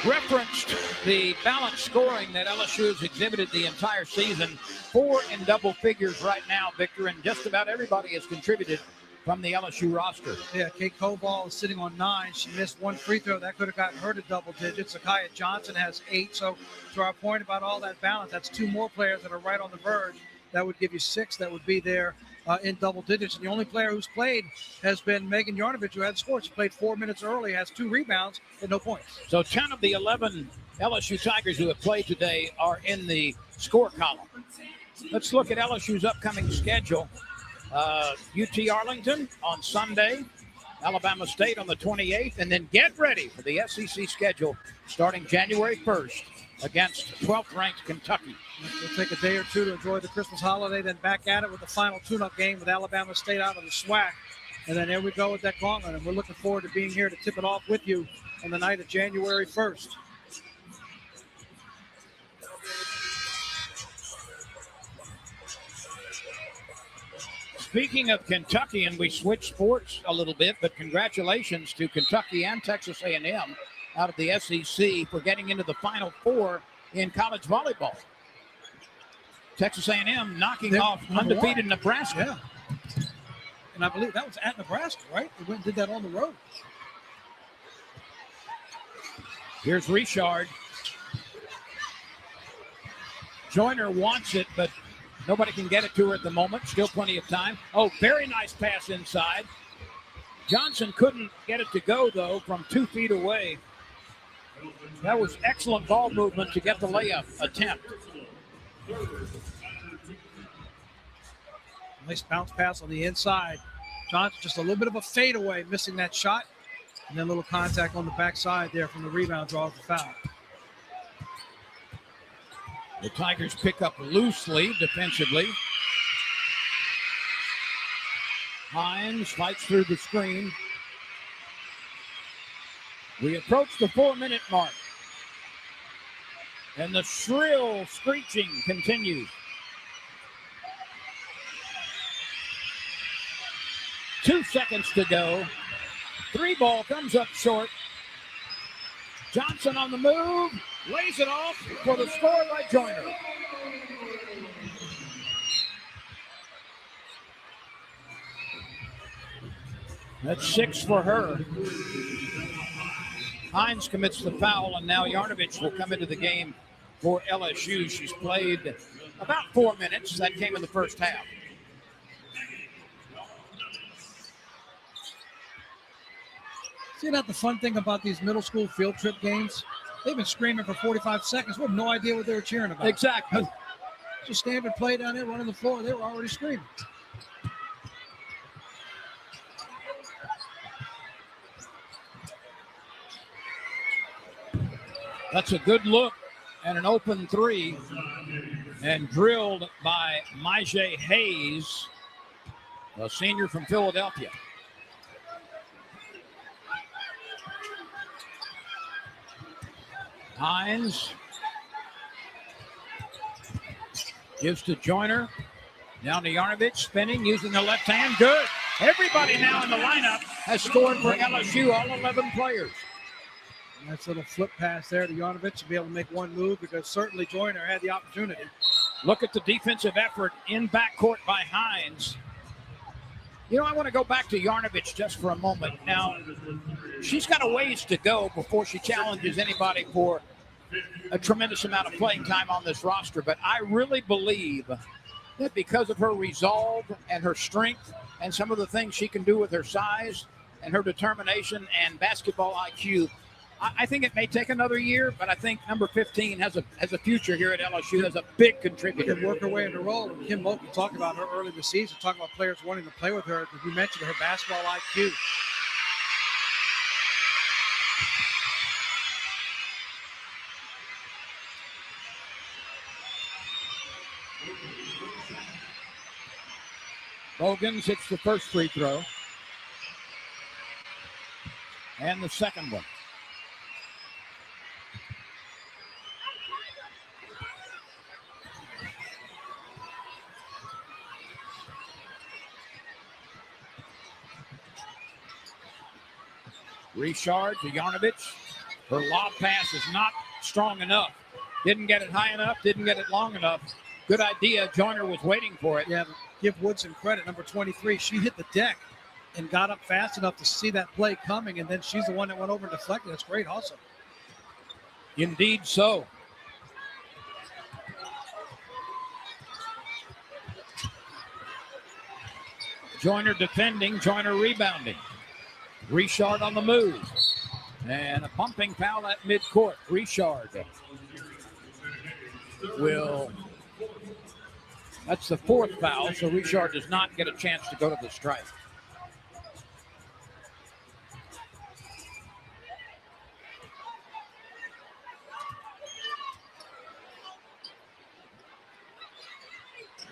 referenced the balanced scoring that LSU has exhibited the entire season. 4 in double figures right now, Victor, and just about everybody has contributed from the LSU roster. Yeah, Kate Koval is sitting on 9. She missed one free throw. That could have gotten her to double digits. Zakiya Johnson has 8. So to our point about all that balance, that's 2 more players that are right on the verge. That would give you 6 that would be there in double digits. And the only player who's played has been Megan Yarnovich, who had scored. She played 4 minutes early, has 2 rebounds, and no points. So 10 of the 11 LSU Tigers who have played today are in the score column. Let's look at LSU's upcoming schedule. UT Arlington on Sunday, Alabama State on the 28th, and then get ready for the SEC schedule starting January 1st against 12th-ranked Kentucky. We'll take a day or two to enjoy the Christmas holiday, then back at it with the final tune-up game with Alabama State out of the SWAC. And then there we go with that gauntlet, and we're looking forward to being here to tip it off with you on the night of January 1st. Speaking of Kentucky, and we switched sports a little bit, but congratulations to Kentucky and Texas A&M out of the SEC for getting into the Final Four in college volleyball. Texas A&M knocking off undefeated Nebraska. Yeah. And I believe that was at Nebraska, right? They went and did that on the road. Here's Richard. Joyner wants it, but nobody can get it to her at the moment. Still plenty of time. Oh, very nice pass inside. Johnson couldn't get it to go, though, from 2 feet away. That was excellent ball movement to get the layup attempt. Nice bounce pass on the inside. Johnson just a little bit of a fadeaway, missing that shot. And then a little contact on the backside there from the rebound, draws the foul. The Tigers pick up loosely defensively. Hines fights through the screen. We approach the 4-minute mark. And the shrill screeching continues. 2 seconds to go. 3 ball comes up short. Johnson on the move. Lays it off for the score by Joyner. That's 6 for her. Hines commits the foul, and now Yarnovich will come into the game for LSU. She's played about 4 minutes. That came in the first half. See that the fun thing about these middle school field trip games? They've been screaming for 45 seconds. We have no idea what they were cheering about. Exactly. It's a standard play down there, running the floor. They were already screaming. That's a good look and an open 3, and drilled by Myjai Hayes, a senior from Philadelphia. Hines gives to Joyner. Down to Yarnovich, spinning, using the left hand. Good. Everybody now in the lineup has scored for LSU, all 11 players. Nice little flip pass there to Yarnovich to be able to make one move, because certainly Joyner had the opportunity. Look at the defensive effort in backcourt by Hines. You know, I want to go back to Yarnovich just for a moment. Now, she's got a ways to go before she challenges anybody for a tremendous amount of playing time on this roster, but I really believe that because of her resolve and her strength and some of the things she can do with her size and her determination and basketball IQ, I think it may take another year, but I think number 15 has a future here at LSU as a big contributor. Can work her way into role. And Kim Mulkey talked about her early this season, talking about players wanting to play with her. We mentioned her basketball IQ. Bogans hits the first free throw. And the second one. Richard to Yarnovich. Her lob pass is not strong enough. Didn't get it high enough, didn't get it long enough. Good idea. Joyner was waiting for it. Yeah, give Woodson credit. Number 23, she hit the deck and got up fast enough to see that play coming, and then she's the one that went over and deflected. That's great also. Indeed so. Joyner defending, Joyner rebounding. Richard on the move. And a pumping foul at midcourt. Richard will... That's the fourth foul, so Richard does not get a chance to go to the strike.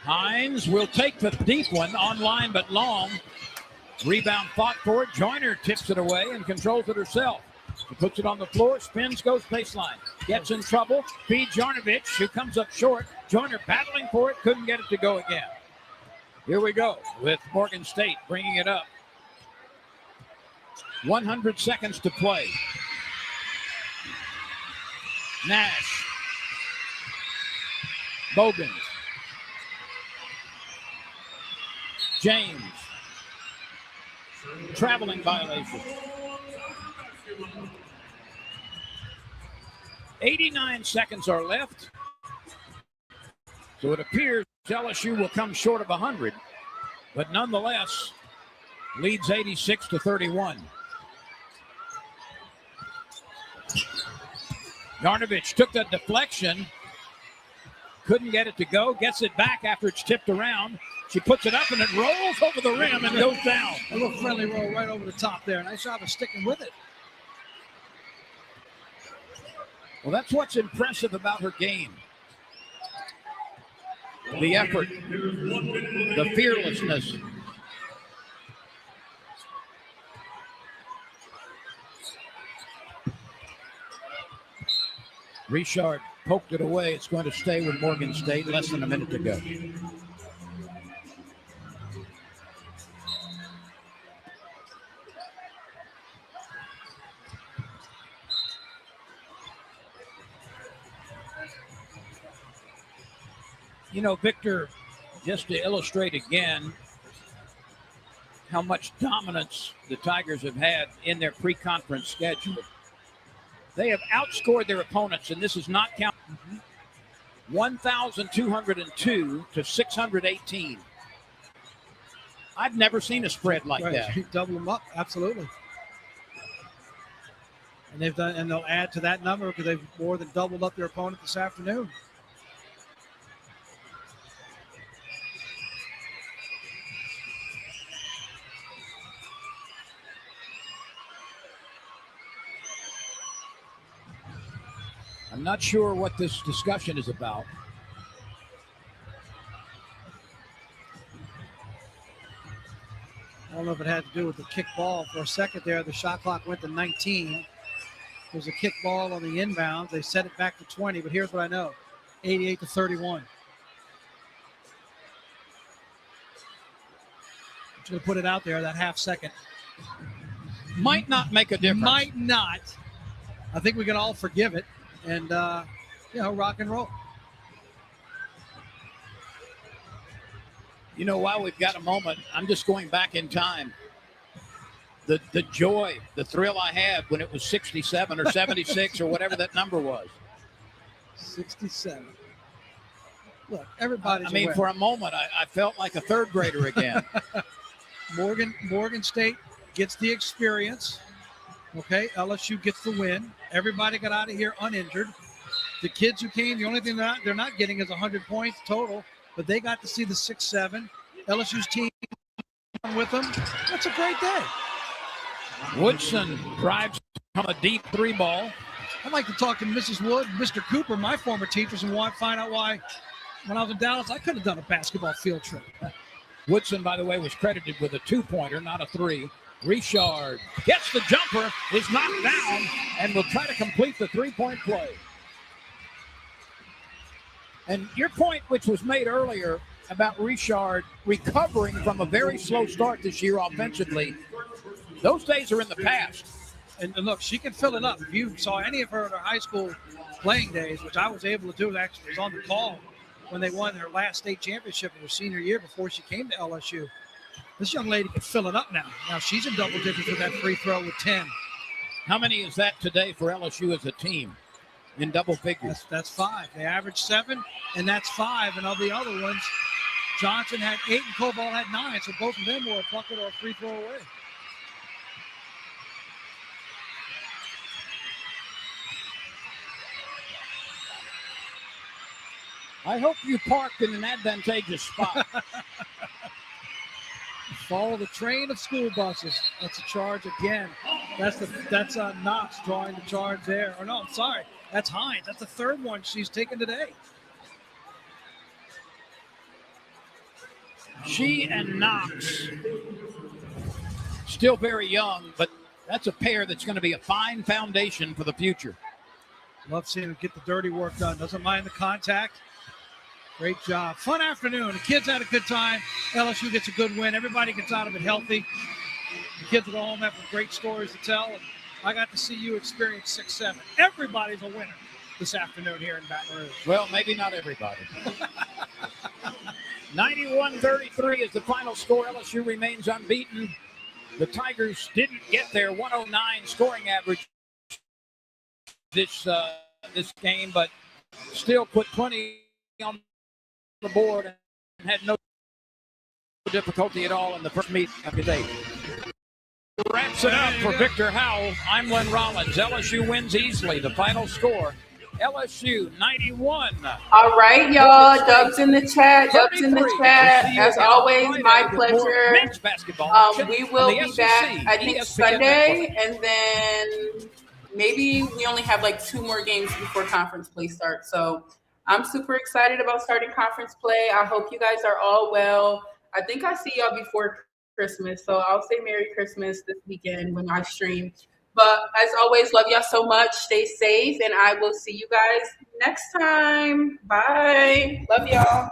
Hines will take the deep one, online but long. Rebound fought for it. Joyner tips it away and controls it herself. She puts it on the floor, spins, goes baseline. Gets in trouble, feeds Yarnovich, who comes up short. Joyner battling for it, couldn't get it to go again. Here we go with Morgan State bringing it up. 100 seconds to play. Nash. Bogans. James. Traveling violation. 89 seconds are left. So it appears LSU will come short of 100, but nonetheless leads 86-31. Yarnovich took the deflection, couldn't get it to go, gets it back after it's tipped around. She puts it up and it rolls over the rim and goes down. A little friendly roll right over the top there. Nice job of sticking with it. Well, that's what's impressive about her game. The effort, the fearlessness. Richard poked it away. It's going to stay with Morgan State. Less than a minute to go. You know, Victor, just to illustrate again how much dominance the Tigers have had in their pre-conference schedule, they have outscored their opponents, and this is not counting, 1,202 to 618. I've never seen a spread like that. Double them up, absolutely. And they've done, and they'll add to that number because they've more than doubled up their opponent this afternoon. I'm not sure what this discussion is about. I don't know if it had to do with the kick ball. For a second there, the shot clock went to 19. There's a kick ball on the inbounds. They set it back to 20, but here's what I know. 88 to 31. I'm just going to put it out there, that half second. Might not make a difference. Might not. I think we can all forgive it and, rock and roll. You know, while we've got a moment, I'm just going back in time. The joy, the thrill I had when it was 67 or 76 or whatever that number was. 67. Look, everybody's aware. For a moment, I felt like a third grader again. Morgan State gets the experience. Okay, LSU gets the win. Everybody got out of here uninjured. The kids who came, the only thing they're not getting is 100 points total, but they got to see the 6-7. LSU's team with them. That's a great day. Woodson drives from a deep three ball. I'd like to talk to Mrs. Wood, Mr. Cooper, my former teachers, and find out why when I was in Dallas, I could have done a basketball field trip. Woodson, by the way, was credited with a two-pointer, not a three. Richard gets the jumper, is knocked down, and will try to complete the three-point play. And your point, which was made earlier about Richard recovering from a very slow start this year offensively, those days are in the past. And look, she can fill it up. If you saw any of her in her high school playing days, which I was able to do, actually was on the call when they won their last state championship in her senior year before she came to LSU. This young lady can fill it up now. Now she's in double digits with that free throw with 10. How many is that today for LSU as a team in double figures? That's 5. They averaged 7, and that's 5. And of the other ones, Johnson had 8 and Cobalt had 9. So both of them were a bucket or a free throw away. I hope you parked in an advantageous spot. Follow the train of school buses. That's a charge again. That's Knox drawing the charge there. Or no, I'm sorry. That's Hines. That's the third one she's taken today. She and Knox, still very young, but that's a pair that's going to be a fine foundation for the future. Love seeing him get the dirty work done. Doesn't mind the contact. Great job. Fun afternoon. The kids had a good time. LSU gets a good win. Everybody gets out of it healthy. The kids at home have great stories to tell. And I got to see you experience 6-7. Everybody's a winner this afternoon here in Baton Rouge. Well, maybe not everybody. 91-33 is the final score. LSU remains unbeaten. The Tigers didn't get their 109 scoring average this game, but still put plenty on the board and had no difficulty at all in the first meet of the day. Wraps it up for Victor Howell. I'm Len Rollins. LSU wins easily. The final score, LSU 91. All right, y'all. Dubs in the chat. Dubs in the chat. As always, my pleasure. We will be back, I think, Sunday, and then maybe we only have like 2 more games before conference play starts. So I'm super excited about starting conference play. I hope you guys are all well. I think I see y'all before Christmas, so I'll say Merry Christmas this weekend when I stream. But as always, love y'all so much. Stay safe, and I will see you guys next time. Bye. Love y'all.